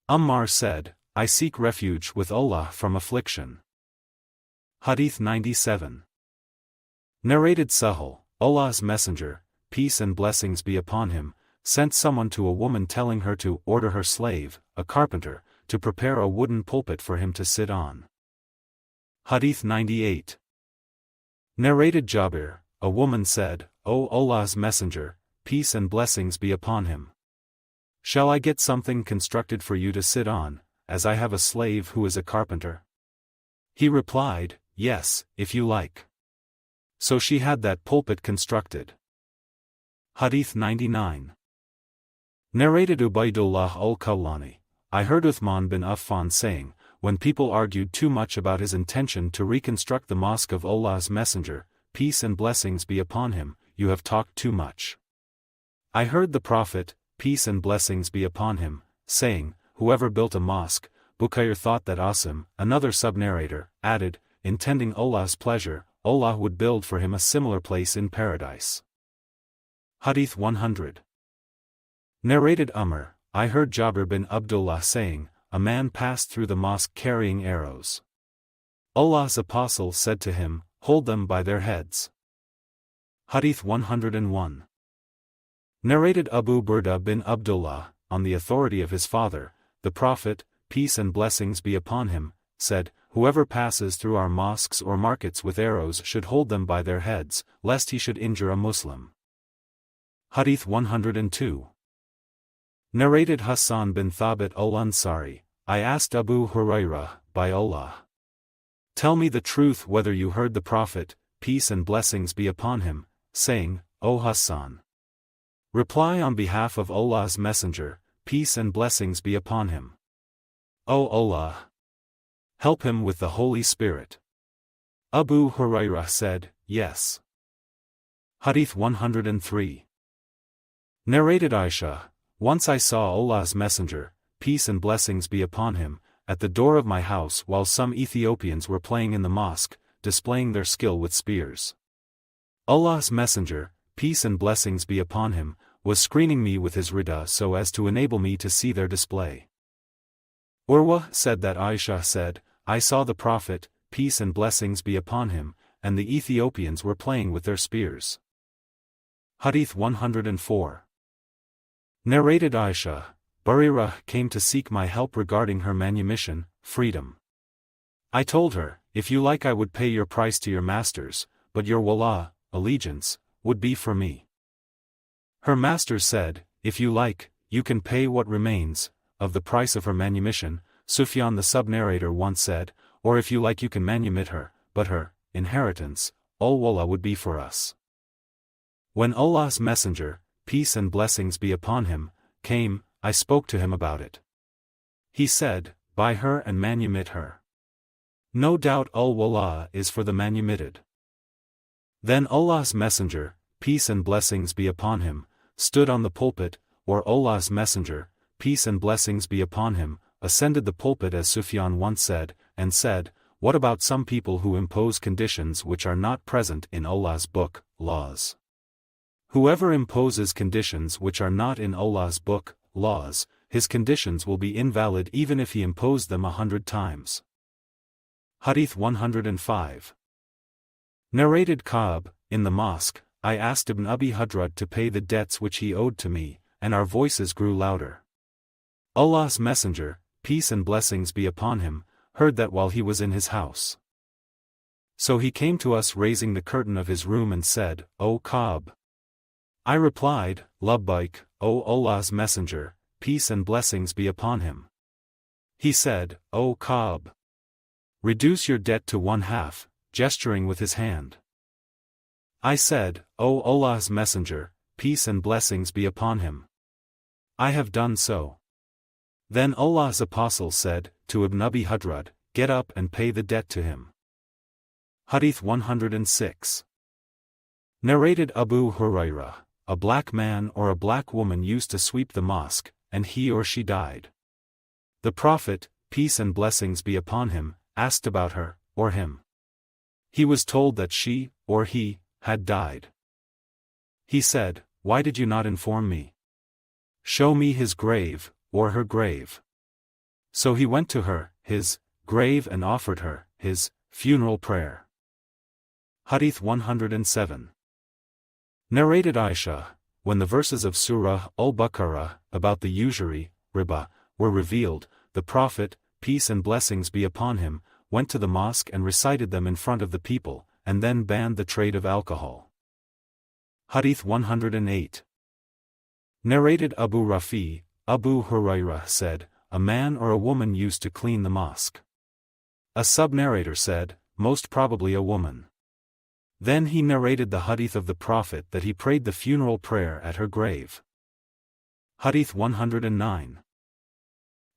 Ammar said, I seek refuge with Allah from affliction. Hadith 97. Narrated Sahih, Allah's Messenger, peace and blessings be upon him, sent someone to a woman telling her to order her slave, a carpenter, to prepare a wooden pulpit for him to sit on. Hadith 98. Narrated Jabir, a woman said, O Allah's Messenger, peace and blessings be upon him. Shall I get something constructed for you to sit on, as I have a slave who is a carpenter? He replied, yes, if you like. So she had that pulpit constructed. Hadith 99. Narrated Ubaydullah al-Kawlani, I heard Uthman bin Affan saying, when people argued too much about his intention to reconstruct the mosque of Allah's Messenger, peace and blessings be upon him, you have talked too much. I heard the Prophet, peace and blessings be upon him, saying, whoever built a mosque, Bukayr thought that Asim, another sub-narrator, added, intending Allah's pleasure, Allah would build for him a similar place in paradise. Hadith 100. Narrated Amr, I heard Jabir bin Abdullah saying, a man passed through the mosque carrying arrows. Allah's apostle said to him, hold them by their heads. Hadith 101. Narrated Abu Burda bin Abdullah, on the authority of his father, the Prophet, peace and blessings be upon him, said, whoever passes through our mosques or markets with arrows should hold them by their heads, lest he should injure a Muslim. Hadith 102. Narrated Hassan bin Thabit al-Ansari, I asked Abu Hurairah, by Allah, tell me the truth whether you heard the Prophet, peace and blessings be upon him, saying, O Hassan. Reply on behalf of Allah's Messenger, peace and blessings be upon him. O Allah! Help him with the Holy Spirit. Abu Hurairah said, yes. Hadith 103. Narrated Aisha, once I saw Allah's Messenger, peace and blessings be upon him, at the door of my house while some Ethiopians were playing in the mosque, displaying their skill with spears. Allah's Messenger, peace and blessings be upon him, was screening me with his rida so as to enable me to see their display. Urwa said that Aisha said, I saw the Prophet, peace and blessings be upon him, and the Ethiopians were playing with their spears. Hadith 104. Narrated Aisha, Barira came to seek my help regarding her manumission, freedom. I told her, if you like I would pay your price to your masters, but your wala, allegiance, would be for me. Her masters said, if you like, you can pay what remains, of the price of her manumission, Sufyan the sub-narrator once said, or if you like you can manumit her, but her inheritance, al-wala would be for us. When Allah's Messenger, peace and blessings be upon him, came, I spoke to him about it. He said, buy her and manumit her. No doubt al-wala is for the manumitted. Then Allah's Messenger, peace and blessings be upon him, stood on the pulpit, or Allah's Messenger, peace and blessings be upon him, ascended the pulpit as Sufyan once said, and said, what about some people who impose conditions which are not present in Allah's book, laws? Whoever imposes conditions which are not in Allah's book, laws, his conditions will be invalid even if he imposed them 100 times. Hadith 105. Narrated Ka'b, in the mosque, I asked Ibn Abi Hadrad to pay the debts which he owed to me, and our voices grew louder. Allah's Messenger, peace and blessings be upon him, heard that while he was in his house. So he came to us raising the curtain of his room and said, O Ka'b. I replied, Labbaik, O Allah's Messenger, peace and blessings be upon him. He said, O Ka'b. Reduce your debt to 1/2, gesturing with his hand. I said, O Allah's Messenger, peace and blessings be upon him. I have done so. Then Allah's Apostle said, to Ibn Abi Hadrad, get up and pay the debt to him. Hadith 106. Narrated Abu Hurairah, a black man or a black woman used to sweep the mosque, and he or she died. The Prophet, peace and blessings be upon him, asked about her, or him. He was told that she, or he, had died. He said, why did you not inform me? Show me his grave, or her grave. So he went to her, his grave and offered her his funeral prayer. Hadith 107. Narrated Aisha, when the verses of Surah Al-Baqarah, about the usury, riba, were revealed, the Prophet, peace and blessings be upon him, went to the mosque and recited them in front of the people, and then banned the trade of alcohol. Hadith 108. Narrated Abu Rafi, Abu Hurairah said, a man or a woman used to clean the mosque. A sub-narrator said, most probably a woman. Then he narrated the hadith of the Prophet that he prayed the funeral prayer at her grave. Hadith 109.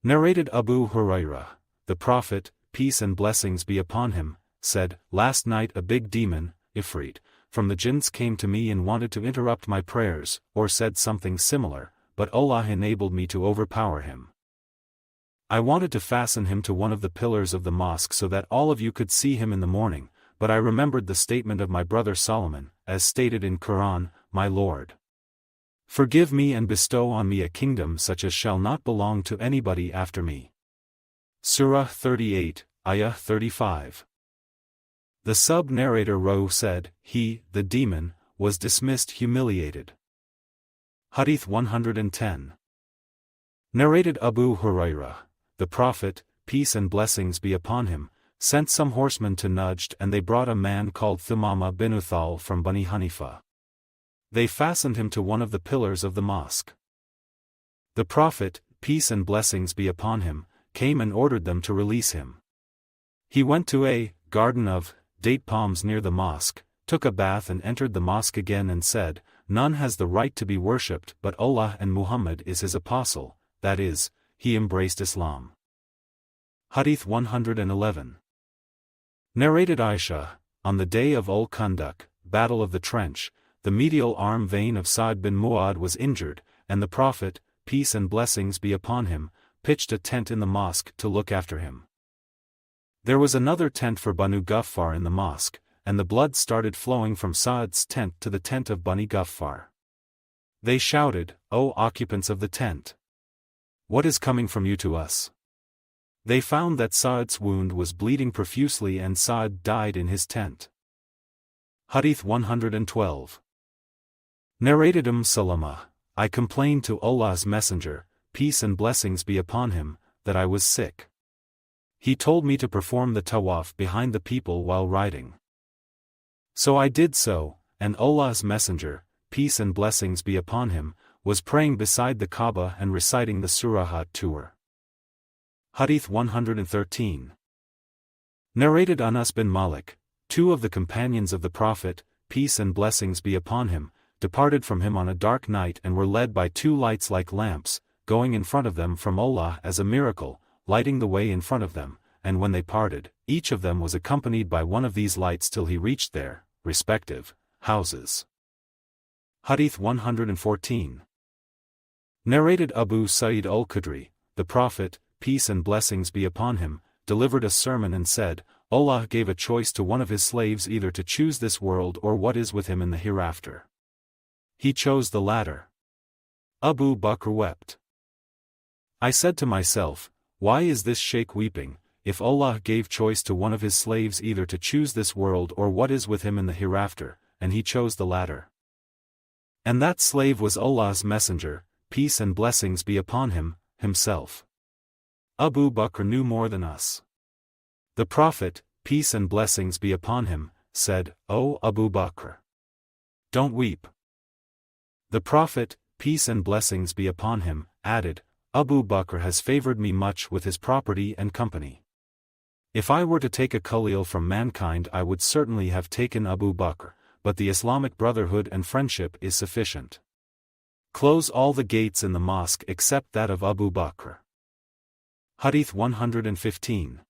Narrated Abu Hurairah, the Prophet, peace and blessings be upon him, said, last night a big demon, Ifrit, from the jinns came to me and wanted to interrupt my prayers, or said something similar, but Allah enabled me to overpower him. I wanted to fasten him to one of the pillars of the mosque so that all of you could see him in the morning, but I remembered the statement of my brother Solomon, as stated in Quran, my Lord. Forgive me and bestow on me a kingdom such as shall not belong to anybody after me. Surah 38, Ayah 35. The sub-narrator Roh said, he, the demon, was dismissed humiliated. Hadith 110. Narrated Abu Hurairah, the Prophet, peace and blessings be upon him, sent some horsemen to Najd and they brought a man called Thumama bin Uthal from Bani Hanifa. They fastened him to one of the pillars of the mosque. The Prophet, peace and blessings be upon him, came and ordered them to release him. He went to a garden of date palms near the mosque, took a bath and entered the mosque again and said, none has the right to be worshipped but Allah and Muhammad is his apostle, that is, he embraced Islam. Hadith 111. Narrated Aisha, on the day of Ul-Khandaq, Battle of the Trench, the medial arm vein of Sa'd bin Mu'adh was injured, and the Prophet, peace and blessings be upon him, pitched a tent in the mosque to look after him. There was another tent for Banu Ghaffar in the mosque, and the blood started flowing from Sa'd's tent to the tent of Bani Ghaffar. They shouted, "O occupants of the tent! What is coming from you to us?" They found that Sa'd's wound was bleeding profusely and Sa'd died in his tent. Hadith 112. Narrated Salama, I complained to Allah's Messenger, peace and blessings be upon him, that I was sick. He told me to perform the tawaf behind the people while riding. So I did so, and Allah's Messenger, peace and blessings be upon him, was praying beside the Kaaba and reciting the Surah At-Tur. Hadith 113. Narrated Anas bin Malik, two of the companions of the Prophet, peace and blessings be upon him, departed from him on a dark night and were led by two lights like lamps, going in front of them from Allah as a miracle, lighting the way in front of them, and when they parted, each of them was accompanied by one of these lights till he reached their respective houses. Hadith 114. Narrated Abu Sa'id al-Khudri, the Prophet, peace and blessings be upon him, delivered a sermon and said, Allah gave a choice to one of his slaves either to choose this world or what is with him in the hereafter. He chose the latter. Abu Bakr wept. I said to myself, why is this sheikh weeping, if Allah gave choice to one of his slaves either to choose this world or what is with him in the hereafter, and he chose the latter. And that slave was Allah's Messenger, peace and blessings be upon him, himself. Abu Bakr knew more than us. The Prophet, peace and blessings be upon him, said, O Abu Bakr! Don't weep. The Prophet, peace and blessings be upon him, added, Abu Bakr has favored me much with his property and company. If I were to take a Khalil from mankind I would certainly have taken Abu Bakr, but the Islamic brotherhood and friendship is sufficient. Close all the gates in the mosque except that of Abu Bakr. Hadith 115.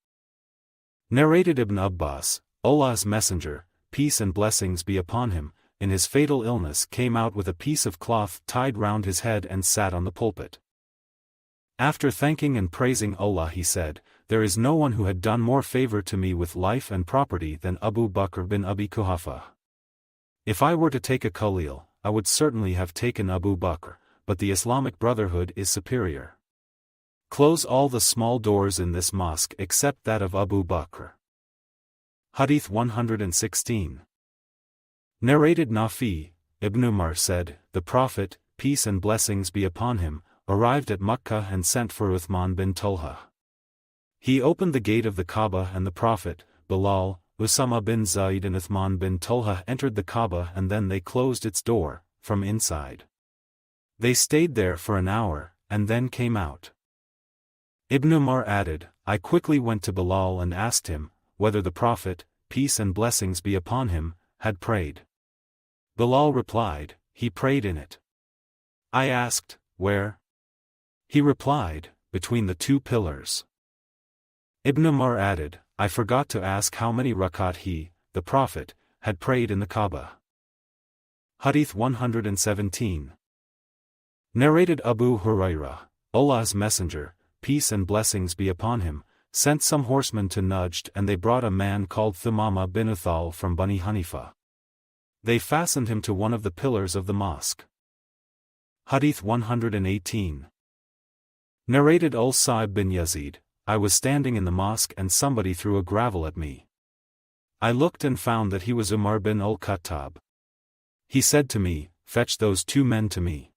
Narrated Ibn Abbas, Allah's Messenger, peace and blessings be upon him, in his fatal illness came out with a piece of cloth tied round his head and sat on the pulpit. After thanking and praising Allah he said, there is no one who had done more favor to me with life and property than Abu Bakr bin Abi Quhafa. If I were to take a Khalil, I would certainly have taken Abu Bakr, but the Islamic brotherhood is superior. Close all the small doors in this mosque except that of Abu Bakr. Hadith 116. Narrated Nafi, Ibn Umar said, the Prophet, peace and blessings be upon him, arrived at Makkah and sent for Uthman bin Talha. He opened the gate of the Kaaba and the Prophet, Bilal, Usama bin Zayd and Uthman bin Talha entered the Kaaba and then they closed its door, from inside. They stayed there for an hour, and then came out. Ibn Umar added, I quickly went to Bilal and asked him, whether the Prophet, peace and blessings be upon him, had prayed. Bilal replied, he prayed in it. I asked, where? He replied, between the two pillars. Ibn Umar added, I forgot to ask how many rakat he, the Prophet, had prayed in the Kaaba. Hadith 117. Narrated Abu Hurairah, Allah's Messenger, peace and blessings be upon him, sent some horsemen to Najd and they brought a man called Thumama bin Uthal from Bani Hanifa. They fastened him to one of the pillars of the mosque. Hadith 118. Narrated Al-Sa'ib bin Yazid, I was standing in the mosque and somebody threw a gravel at me. I looked and found that he was Umar bin al-Khattab. He said to me, fetch those two men to me.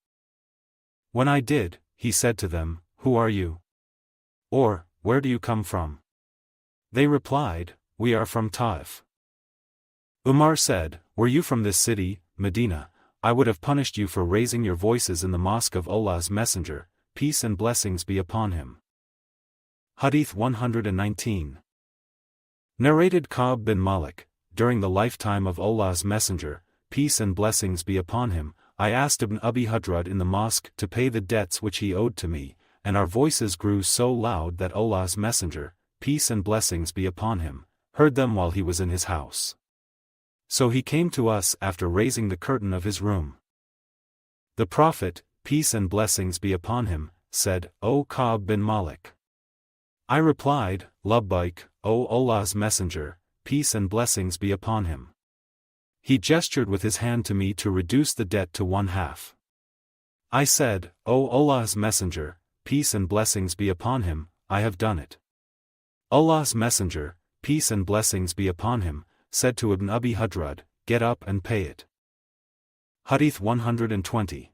When I did, he said to them, who are you? Or, where do you come from? They replied, we are from Taif. Umar said, were you from this city, Medina, I would have punished you for raising your voices in the mosque of Allah's Messenger, peace and blessings be upon him. Hadith 119. Narrated Ka'b bin Malik, during the lifetime of Allah's Messenger, peace and blessings be upon him, I asked Ibn Abi Hadrad in the mosque to pay the debts which he owed to me, and our voices grew so loud that Allah's Messenger, peace and blessings be upon him, heard them while he was in his house. So he came to us after raising the curtain of his room. The Prophet, peace and blessings be upon him, said, O Ka'b bin Malik. I replied, Labbaik, O Allah's Messenger, peace and blessings be upon him. He gestured with his hand to me to reduce the debt to 1/2. I said, O Allah's Messenger, peace and blessings be upon him, I have done it. Allah's Messenger, peace and blessings be upon him, said to Ibn Abi Hudrad, get up and pay it. Hadith 120.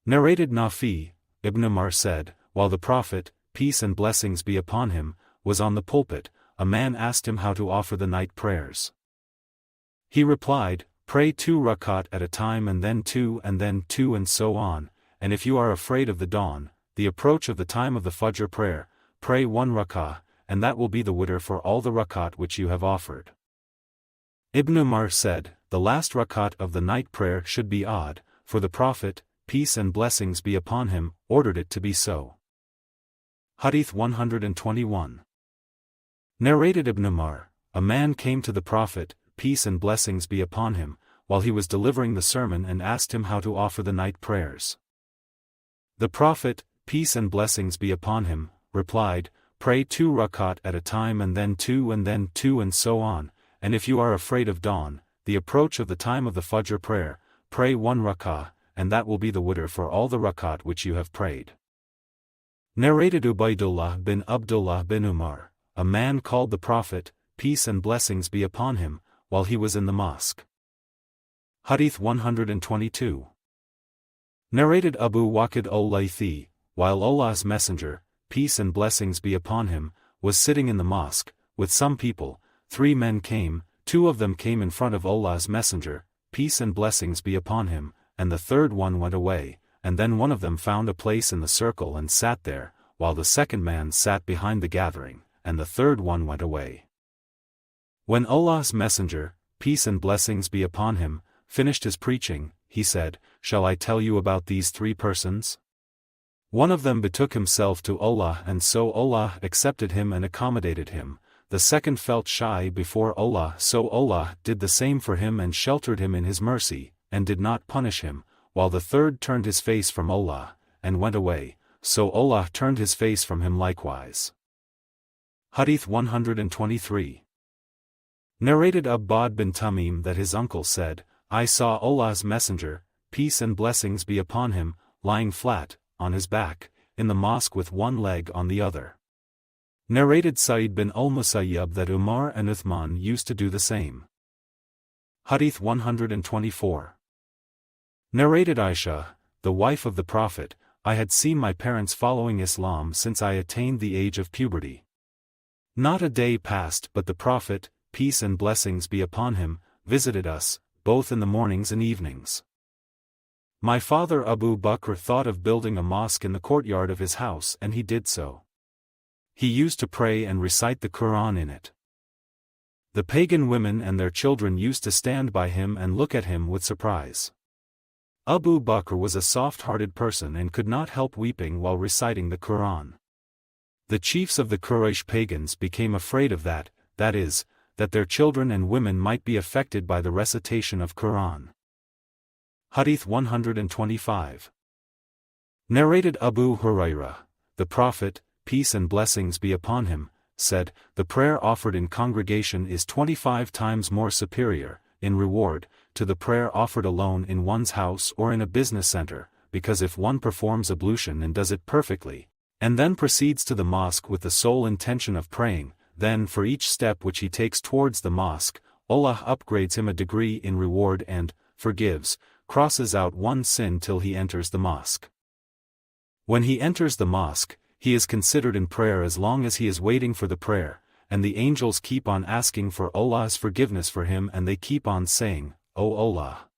Narrated Nafi, Ibn Umar said, while the Prophet, peace and blessings be upon him, was on the pulpit, a man asked him how to offer the night prayers. He replied, pray 2 rakat at a time and then 2 and so on, and if you are afraid of the dawn, the approach of the time of the Fajr prayer, pray 1 rakah, and that will be the witr for all the rakat which you have offered. Ibn Umar said, the last rakat of the night prayer should be odd, for the Prophet, peace and blessings be upon him, ordered it to be so. Hadith 121. Narrated Ibn Umar, a man came to the Prophet, peace and blessings be upon him, while he was delivering the sermon and asked him how to offer the night prayers. The Prophet, peace and blessings be upon him, replied, pray 2 rakat at a time and then 2 and so on, and if you are afraid of dawn, the approach of the time of the Fajr prayer, pray 1 rakah, and that will be the witr for all the rakat which you have prayed. Narrated Ubaydullah bin Abdullah bin Umar, a man called the Prophet, peace and blessings be upon him, while he was in the mosque. Hadith 122. Narrated Abu Waqid al-Laythi, while Allah's Messenger, peace and blessings be upon him, was sitting in the mosque, with some people, 3 men came, 2 of them came in front of Allah's Messenger, peace and blessings be upon him, and the 3rd one went away, and then one of them found a place in the circle and sat there, while the 2nd man sat behind the gathering, and the 3rd one went away. When Allah's Messenger, peace and blessings be upon him, finished his preaching, he said, shall I tell you about these 3 persons? One of them betook himself to Allah and so Allah accepted him and accommodated him. The second felt shy before Allah so Allah did the same for him and sheltered him in His mercy, and did not punish him, while the 3rd turned his face from Allah, and went away, so Allah turned his face from him likewise. Hadith 123. Narrated Abbad bin Tamim that his uncle said, I saw Allah's Messenger, peace and blessings be upon him, lying flat, on his back, in the mosque with one leg on the other. Narrated Sa'id bin al-Musayyab that Umar and Uthman used to do the same. Hadith 124. Narrated Aisha, the wife of the Prophet, I had seen my parents following Islam since I attained the age of puberty. Not a day passed but the Prophet, peace and blessings be upon him, visited us, both in the mornings and evenings. My father Abu Bakr thought of building a mosque in the courtyard of his house and he did so. He used to pray and recite the Quran in it. The pagan women and their children used to stand by him and look at him with surprise. Abu Bakr was a soft-hearted person and could not help weeping while reciting the Quran. The chiefs of the Quraysh pagans became afraid of that is, that their children and women might be affected by the recitation of Quran. Hadith 125. Narrated Abu Hurairah, the Prophet, peace and blessings be upon him, said, the prayer offered in congregation is 25 times more superior, in reward, to the prayer offered alone in one's house or in a business center, because if one performs ablution and does it perfectly, and then proceeds to the mosque with the sole intention of praying, then for each step which he takes towards the mosque, Allah upgrades him a degree in reward and forgives, crosses out one sin till he enters the mosque. When he enters the mosque, he is considered in prayer as long as he is waiting for the prayer, and the angels keep on asking for Allah's forgiveness for him and they keep on saying, O Allah!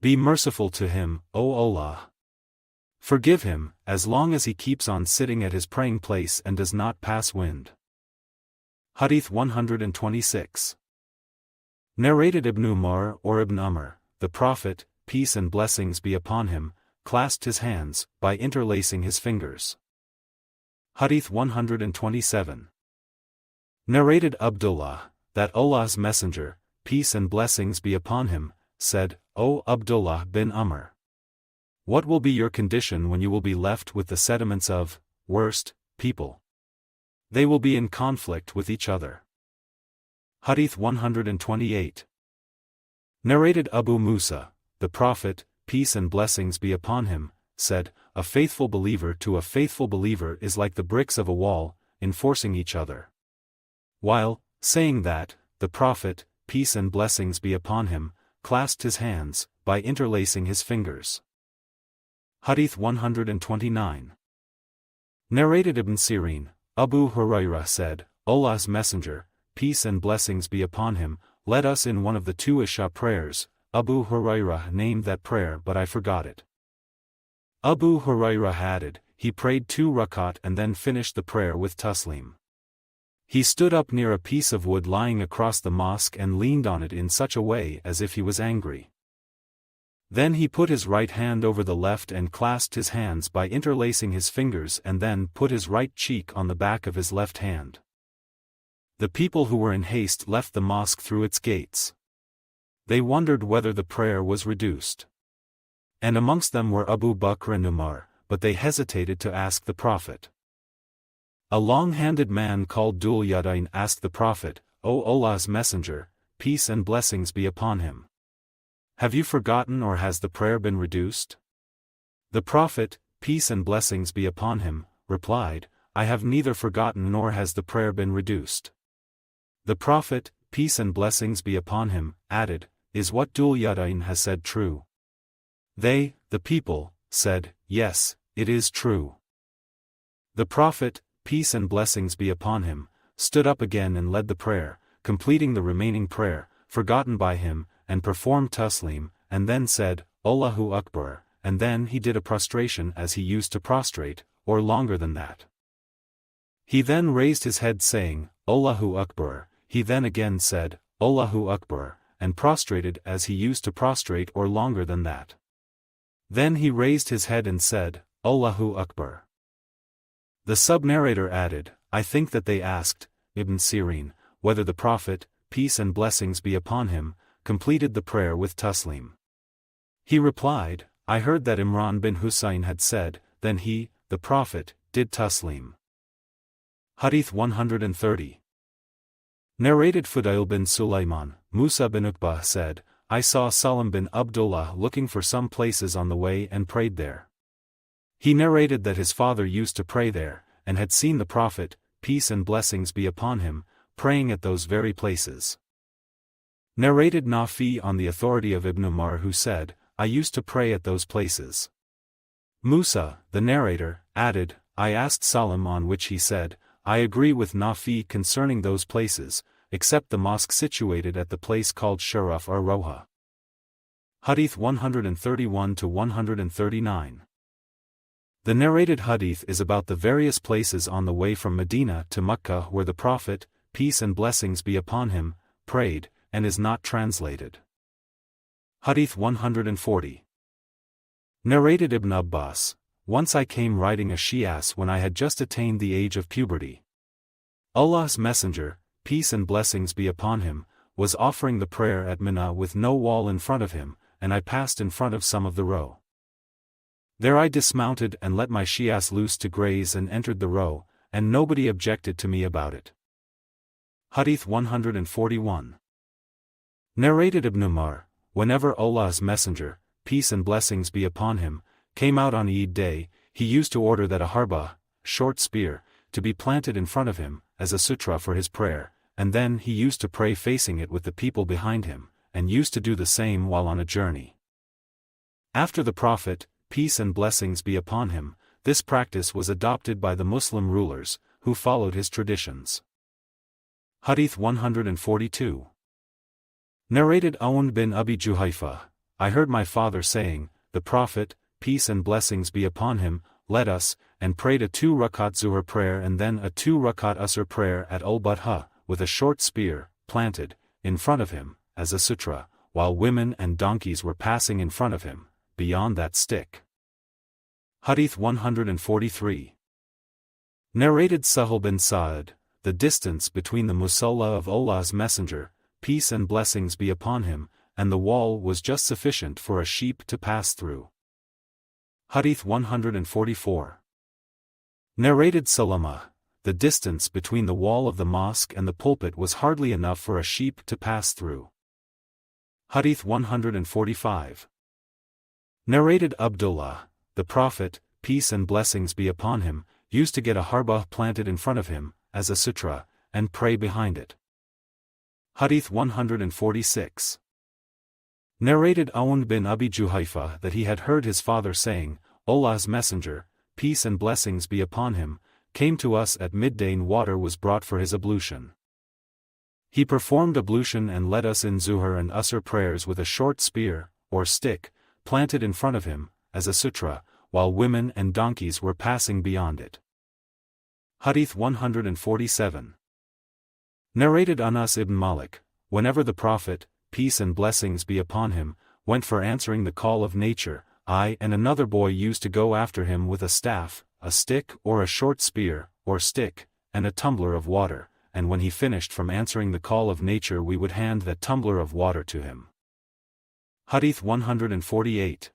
Be merciful to him, O Allah! Forgive him, as long as he keeps on sitting at his praying place and does not pass wind. Hadith 126. Narrated Ibn Umar or Ibn Umar, the Prophet, peace and blessings be upon him, clasped his hands, by interlacing his fingers. Hadith 127. Narrated Abdullah, that Allah's Messenger, peace and blessings be upon him, said, O Abdullah bin Amr, what will be your condition when you will be left with the sediments of, worst, people? They will be in conflict with each other. Hadith 128. Narrated Abu Musa, the Prophet, peace and blessings be upon him, said, a faithful believer to a faithful believer is like the bricks of a wall, enforcing each other. While, saying that, the Prophet, peace and blessings be upon him, clasped his hands, by interlacing his fingers. Hadith 129. Narrated Ibn Sirin, Abu Hurairah said, Allah's Messenger, peace and blessings be upon him, led us in one of the two Isha prayers. Abu Hurairah named that prayer but I forgot it. Abu Hurairah added, he prayed 2 rakat and then finished the prayer with taslim. He stood up near a piece of wood lying across the mosque and leaned on it in such a way as if he was angry. Then he put his right hand over the left and clasped his hands by interlacing his fingers and then put his right cheek on the back of his left hand. The people who were in haste left the mosque through its gates. They wondered whether the prayer was reduced. And amongst them were Abu Bakr and Umar, but they hesitated to ask the Prophet. A long-handed man called Dhul Yadain asked the Prophet, O Allah's Messenger, peace and blessings be upon him, have you forgotten or has the prayer been reduced? The Prophet, peace and blessings be upon him, replied, I have neither forgotten nor has the prayer been reduced. The Prophet, peace and blessings be upon him, added, is what Dhul Yadain has said true? They, the people, said, yes, it is true. The Prophet, peace and blessings be upon him, stood up again and led the prayer, completing the remaining prayer, forgotten by him, and performed taslim, and then said, Allahu Akbar, and then he did a prostration as he used to prostrate, or longer than that. He then raised his head saying, Allahu Akbar, he then again said, Allahu Akbar, and prostrated as he used to prostrate or longer than that. Then he raised his head and said, Allahu Akbar. The sub-narrator added, I think that they asked, Ibn Sirin, whether the Prophet, peace and blessings be upon him, completed the prayer with taslim. He replied, I heard that Imran bin Husayn had said, then he, the Prophet, did taslim. Hadith 130. Narrated Fudail bin Sulaiman, Musa bin Uqbah said, I saw Salim bin Abdullah looking for some places on the way and prayed there. He narrated that his father used to pray there, and had seen the Prophet, peace and blessings be upon him, praying at those very places. Narrated Nafi on the authority of Ibn Umar who said, I used to pray at those places. Musa, the narrator, added, I asked Salim on which he said, I agree with Nafi concerning those places, except the mosque situated at the place called Sharaf or Roha. Hadith 131-139. The narrated hadith is about the various places on the way from Medina to Mecca where the Prophet, peace and blessings be upon him, prayed, and is not translated. Hadith 140. Narrated Ibn Abbas, once I came riding a she-ass when I had just attained the age of puberty. Allah's Messenger, peace and blessings be upon him, was offering the prayer at Mina with no wall in front of him, and I passed in front of some of the row. There I dismounted and let my she-ass loose to graze and entered the row, and nobody objected to me about it. Hadith 141. Narrated Ibn Umar, whenever Allah's Messenger, peace and blessings be upon him, came out on Eid day, he used to order that a harba, short spear, to be planted in front of him, as a sutra for his prayer, and then he used to pray facing it with the people behind him, and used to do the same while on a journey. After the Prophet, peace and blessings be upon him, this practice was adopted by the Muslim rulers, who followed his traditions. Hadith 142. Narrated Awn bin Abi Juhayfa, I heard my father saying, the Prophet, peace and blessings be upon him, led us, and prayed a 2 rakat Zuhr prayer and then a 2 rakat Asr prayer at Al-Badha, with a short spear, planted, in front of him, as a sutra, while women and donkeys were passing in front of him, beyond that stick. Hadith 143. Narrated Sahal bin Sa'ad, the distance between the Musalla of Allah's Messenger, peace and blessings be upon him, and the wall was just sufficient for a sheep to pass through. Hadith 144. Narrated Salama, the distance between the wall of the mosque and the pulpit was hardly enough for a sheep to pass through. Hadith 145. Narrated Abdullah, the Prophet, peace and blessings be upon him, used to get a harbah planted in front of him, as a sutra, and pray behind it. Hadith 146. Narrated Aoun bin Abi Juhayfa that he had heard his father saying, Allah's Messenger, peace and blessings be upon him, came to us at midday and water was brought for his ablution. He performed ablution and led us in Zuhr and Asr prayers with a short spear, or stick, planted in front of him, as a sutra, while women and donkeys were passing beyond it. Hadith 147. Narrated Anas ibn Malik, whenever the Prophet, peace and blessings be upon him, went for answering the call of nature, I and another boy used to go after him with a staff, a stick or a short spear, or stick, and a tumbler of water, and when he finished from answering the call of nature we would hand that tumbler of water to him. Hadith 148.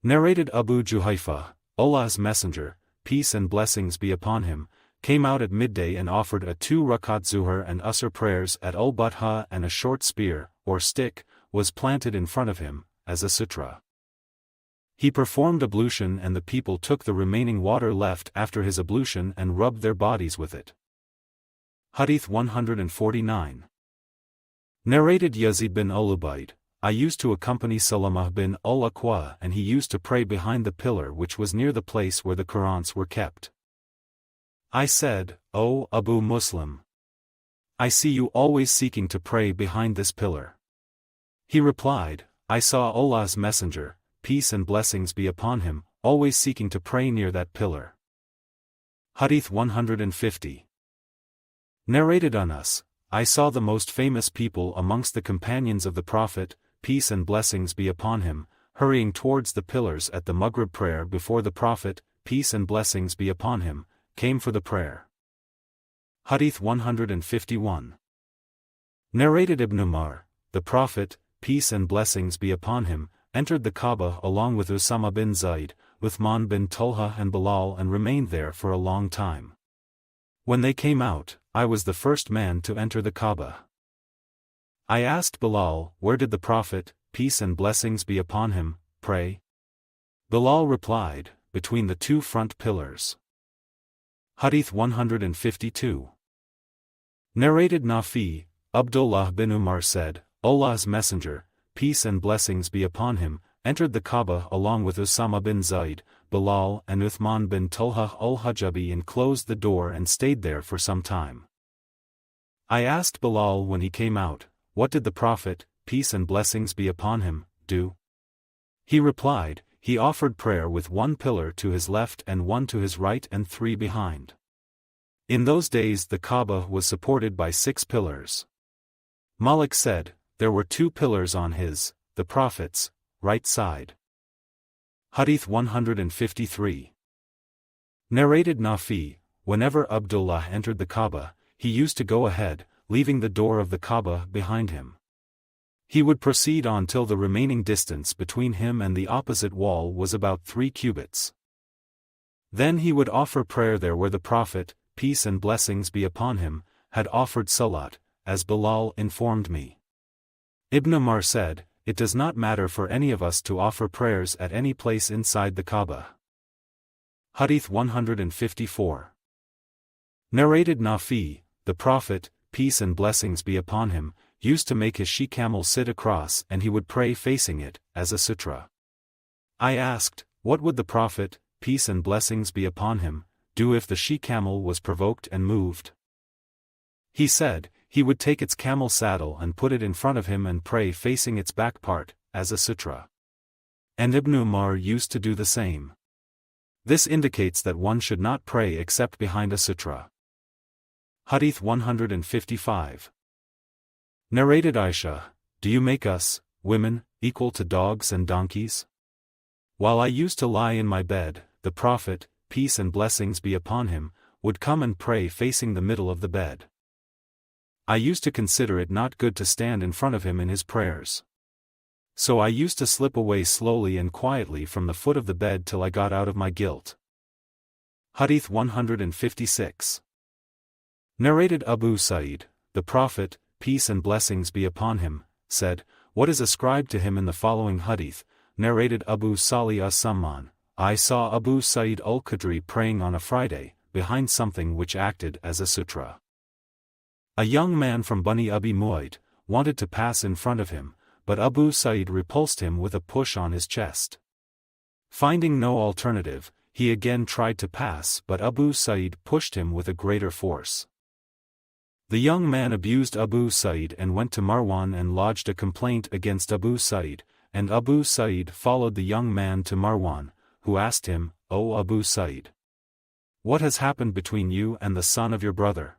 Narrated Abu Juhayfa, Allah's Messenger, peace and blessings be upon him, came out at midday and offered a 2-rakat Zuhr and Asr prayers at Al-Batha, and a short spear, or stick, was planted in front of him, as a sutra. He performed ablution and the people took the remaining water left after his ablution and rubbed their bodies with it. Hadith 149. Narrated Yazid bin al-Ubayd, I used to accompany Salamah bin al-Aqwa and he used to pray behind the pillar which was near the place where the Qur'ans were kept. I said, O Abu Muslim, I see you always seeking to pray behind this pillar. He replied, I saw Allah's Messenger, peace and blessings be upon him, always seeking to pray near that pillar. Hadith 150. Narrated Anas, I saw the most famous people amongst the companions of the Prophet, peace and blessings be upon him, hurrying towards the pillars at the Maghrib prayer before the Prophet, peace and blessings be upon him, came for the prayer. Hadith 151. Narrated Ibn Umar, the Prophet, peace and blessings be upon him, entered the Kaaba along with Usama bin Zayd, Uthman bin Talha and Bilal and remained there for a long time. When they came out, I was the first man to enter the Kaaba. I asked Bilal, where did the Prophet, peace and blessings be upon him, pray? Bilal replied, between the 2 front pillars. Hadith 152. Narrated Nafi, Abdullah bin Umar said, Allah's Messenger, peace and blessings be upon him, entered the Kaaba along with Usama bin Zayd, Bilal and Uthman bin Talha al-Hajjabi and closed the door and stayed there for some time. I asked Bilal when he came out, what did the Prophet, peace and blessings be upon him, do? He replied, he offered prayer with 1 pillar to his left and 1 to his right and 3 behind. In those days the Kaaba was supported by 6 pillars. Malik said, there were 2 pillars on his, the Prophet's, right side. Hadith 153. Narrated Nafi, whenever Abdullah entered the Kaaba, he used to go ahead, leaving the door of the Kaaba behind him. He would proceed on till the remaining distance between him and the opposite wall was about 3 cubits. Then he would offer prayer there where the Prophet, peace and blessings be upon him, had offered salat, as Bilal informed me. Ibn Umar said, it does not matter for any of us to offer prayers at any place inside the Kaaba. Hadith 154. Narrated Nafi, the Prophet, peace and blessings be upon him, used to make his she-camel sit across and he would pray facing it, as a sutra. I asked, what would the Prophet, peace and blessings be upon him, do if the she-camel was provoked and moved? He said, he would take its camel saddle and put it in front of him and pray facing its back part, as a sutra. And Ibn Umar used to do the same. This indicates that one should not pray except behind a sutra. Hadith 155. Narrated Aisha, do you make us, women, equal to dogs and donkeys? While I used to lie in my bed, the Prophet, peace and blessings be upon him, would come and pray facing the middle of the bed. I used to consider it not good to stand in front of him in his prayers. So I used to slip away slowly and quietly from the foot of the bed till I got out of my guilt. Hadith 156. Narrated Abu Sa'id, the Prophet, peace and blessings be upon him, said, what is ascribed to him in the following hadith, narrated Abu Salih as-Samman, I saw Abu Sa'id al-Khudri praying on a Friday, behind something which acted as a sutra. A young man from Bani Abi Mu'ayt wanted to pass in front of him, but Abu Sa'id repulsed him with a push on his chest. Finding no alternative, he again tried to pass, but Abu Sa'id pushed him with a greater force. The young man abused Abu Sa'id and went to Marwan and lodged a complaint against Abu Sa'id, and Abu Sa'id followed the young man to Marwan, who asked him, O Abu Sa'id, what has happened between you and the son of your brother?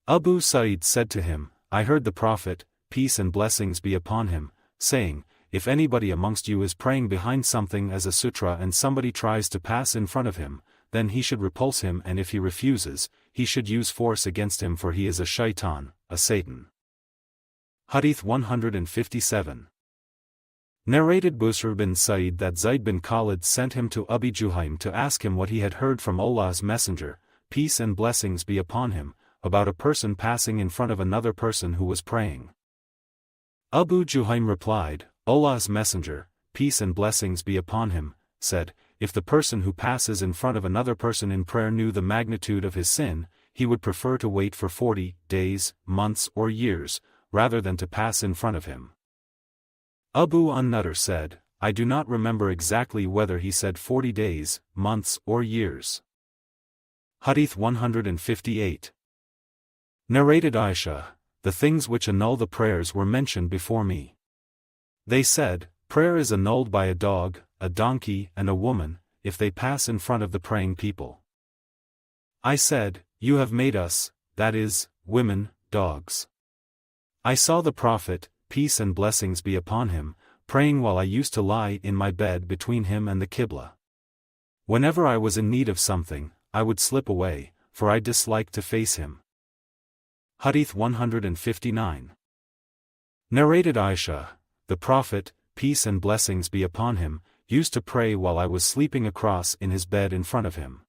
Abu Sa'id said to him, I heard the Prophet, peace and blessings be upon him, saying, if anybody amongst you is praying behind something as a sutra and somebody tries to pass in front of him, then he should repulse him, and if he refuses, he should use force against him, for he is a shaitan, a Satan. Hadith 157. Narrated Busr bin Sa'id that Zayd bin Khalid sent him to Abi Juhaym to ask him what he had heard from Allah's Messenger, peace and blessings be upon him, about a person passing in front of another person who was praying. Abu Juhaym replied, Allah's Messenger, peace and blessings be upon him, said, if the person who passes in front of another person in prayer knew the magnitude of his sin, he would prefer to wait for 40 days, months or years, rather than to pass in front of him. Abu an-Nadr said, I do not remember exactly whether he said 40 days, months or years. Hadith 158. Narrated Aisha, the things which annul the prayers were mentioned before me. They said, prayer is annulled by a dog, a donkey and a woman, if they pass in front of the praying people. I said, you have made us, that is, women, dogs. I saw the Prophet, peace and blessings be upon him, praying while I used to lie in my bed between him and the Qibla. Whenever I was in need of something, I would slip away, for I disliked to face him. Hadith 159. Narrated Aisha, the Prophet, peace and blessings be upon him, used to pray while I was sleeping across in his bed in front of him.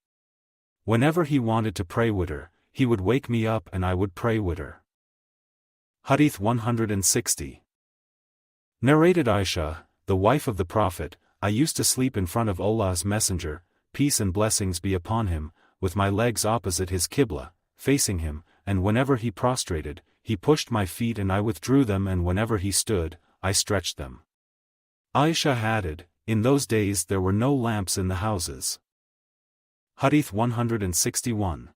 Whenever he wanted to pray with her, he would wake me up and I would pray with her. Hadith 160. Narrated Aisha, the wife of the Prophet, I used to sleep in front of Allah's Messenger, peace and blessings be upon him, with my legs opposite his Qibla, facing him, and whenever he prostrated, he pushed my feet and I withdrew them, and whenever he stood, I stretched them. Aisha added, in those days there were no lamps in the houses. Hadith 161.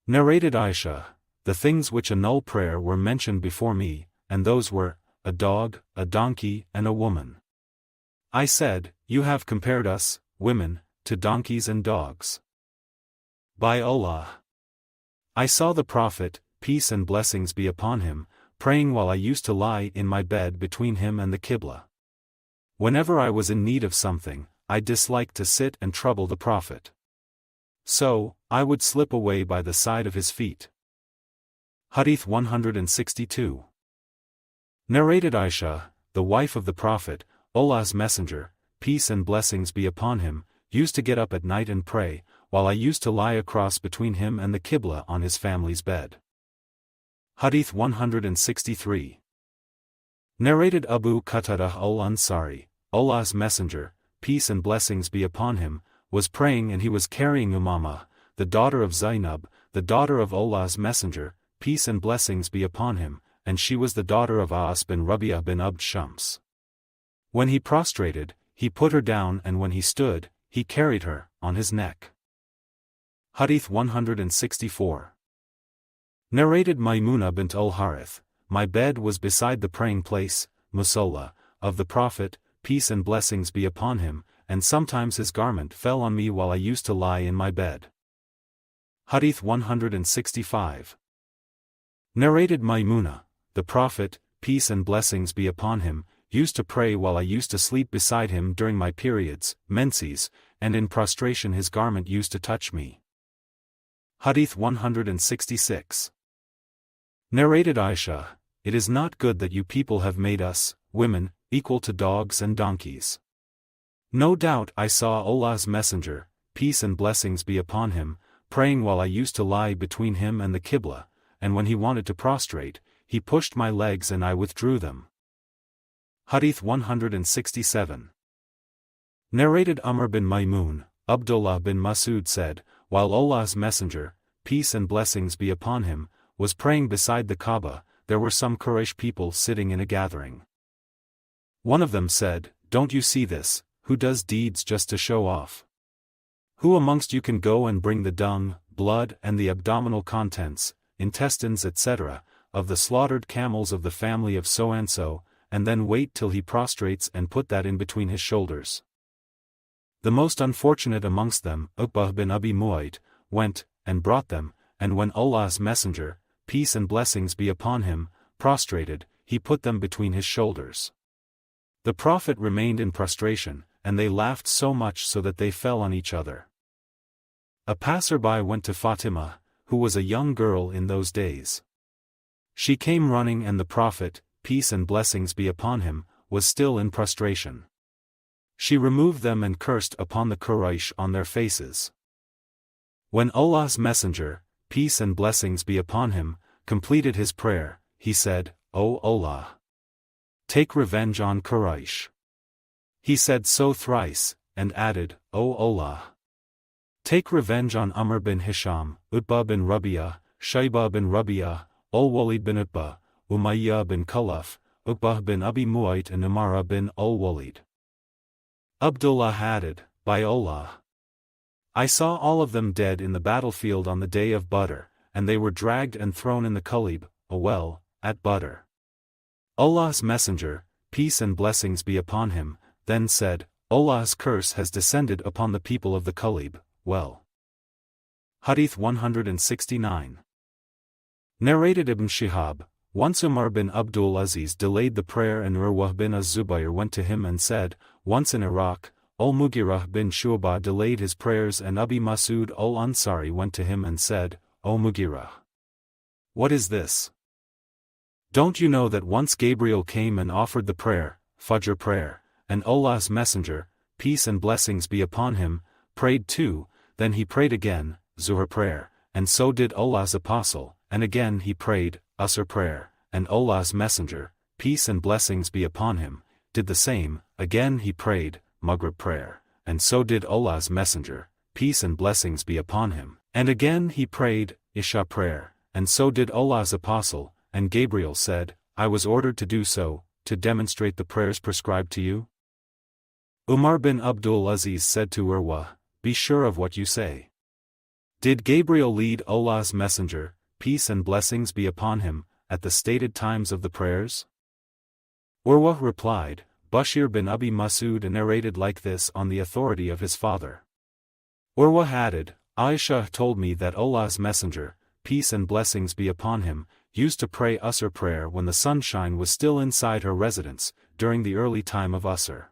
Narrated Aisha, the things which annul prayer were mentioned before me, and those were, a dog, a donkey and a woman. I said, you have compared us, women, to donkeys and dogs. By Allah! I saw the Prophet, peace and blessings be upon him, praying while I used to lie in my bed between him and the Qibla. Whenever I was in need of something, I disliked to sit and trouble the Prophet. So, I would slip away by the side of his feet. Hadith 162. Narrated Aisha, the wife of the Prophet, Allah's Messenger, peace and blessings be upon him, used to get up at night and pray, while I used to lie across between him and the Qibla on his family's bed. Hadith 163. Narrated Abu Qatadah al-Ansari, Allah's Messenger, peace and blessings be upon him, was praying and he was carrying Umama, the daughter of Zainab, the daughter of Allah's Messenger, peace and blessings be upon him, and she was the daughter of As bin Rabi'ah bin Abd Shams. When he prostrated, he put her down, and when he stood, he carried her, on his neck. Hadith 164. Narrated Maymuna bint al-Harith, my bed was beside the praying place, Musalla, of the Prophet, peace and blessings be upon him, and sometimes his garment fell on me while I used to lie in my bed. Hadith 165. Narrated Maymuna, the Prophet, peace and blessings be upon him, used to pray while I used to sleep beside him during my periods, menses, and in prostration his garment used to touch me. Hadith 166. Narrated Aisha, it is not good that you people have made us, women, equal to dogs and donkeys. No doubt I saw Allah's Messenger, peace and blessings be upon him, praying while I used to lie between him and the Qibla, and when he wanted to prostrate, he pushed my legs and I withdrew them. Hadith 167. Narrated Amr bin Maymun, Abdullah bin Masud said, while Allah's Messenger, peace and blessings be upon him, was praying beside the Kaaba, there were some Quraysh people sitting in a gathering. One of them said, "Don't you see this, who does deeds just to show off? Who amongst you can go and bring the dung, blood and the abdominal contents, intestines etc., of the slaughtered camels of the family of so-and-so, and then wait till he prostrates and put that in between his shoulders?" The most unfortunate amongst them, Uqbah bin Abi Mu'ayt, went, and brought them, and when Allah's Messenger, peace and blessings be upon him, prostrated, he put them between his shoulders. The Prophet remained in prostration, and they laughed so much so that they fell on each other. A passerby went to Fatima, who was a young girl in those days. She came running and the Prophet, peace and blessings be upon him, was still in prostration. She removed them and cursed upon the Quraysh on their faces. When Allah's Messenger, peace and blessings be upon him, completed his prayer, he said, "O Allah! Take revenge on Quraysh." He said so thrice, and added, "O Allah! Take revenge on Amr bin Hisham, Utbah bin Rabi'ah, Shaybah bin Rabi'ah, Al-Walid bin Utbah, Umayyah bin Khalaf, Uqbah bin Abi Mu'ayt and Umara bin Al-Walid." Abdullah added, "By Allah! I saw all of them dead in the battlefield on the day of Badr, and they were dragged and thrown in the Qalib, a well, at Badr." Allah's Messenger, peace and blessings be upon him, then said, "Allah's curse has descended upon the people of the Qalib, well." Hadith 169. Narrated Ibn Shihab, once Umar bin Abdul Aziz delayed the prayer and Urwah bin Az-Zubayr went to him and said, once in Iraq, Al-Mughirah bin Shu'bah delayed his prayers and Abi Masud al-Ansari went to him and said, "O Mughirah, what is this? Don't you know that once Gabriel came and offered the prayer, Fajr prayer, and Allah's Messenger, peace and blessings be upon him, prayed too, then he prayed again, Zuhr prayer, and so did Allah's Apostle, and again he prayed, Asr prayer, and Allah's Messenger, peace and blessings be upon him, did the same, again he prayed, Maghrib prayer, and so did Allah's Messenger, peace and blessings be upon him, and again he prayed, Isha prayer, and so did Allah's Apostle, and Gabriel said, I was ordered to do so, to demonstrate the prayers prescribed to you." Umar bin Abdul Aziz said to Urwa, "Be sure of what you say. Did Gabriel lead Allah's Messenger, peace and blessings be upon him, at the stated times of the prayers?" Urwa replied, Bashir bin Abi Masud narrated like this on the authority of his father. Urwa added, Aisha told me that Allah's Messenger, peace and blessings be upon him, used to pray Asr prayer when the sunshine was still inside her residence, during the early time of Asr.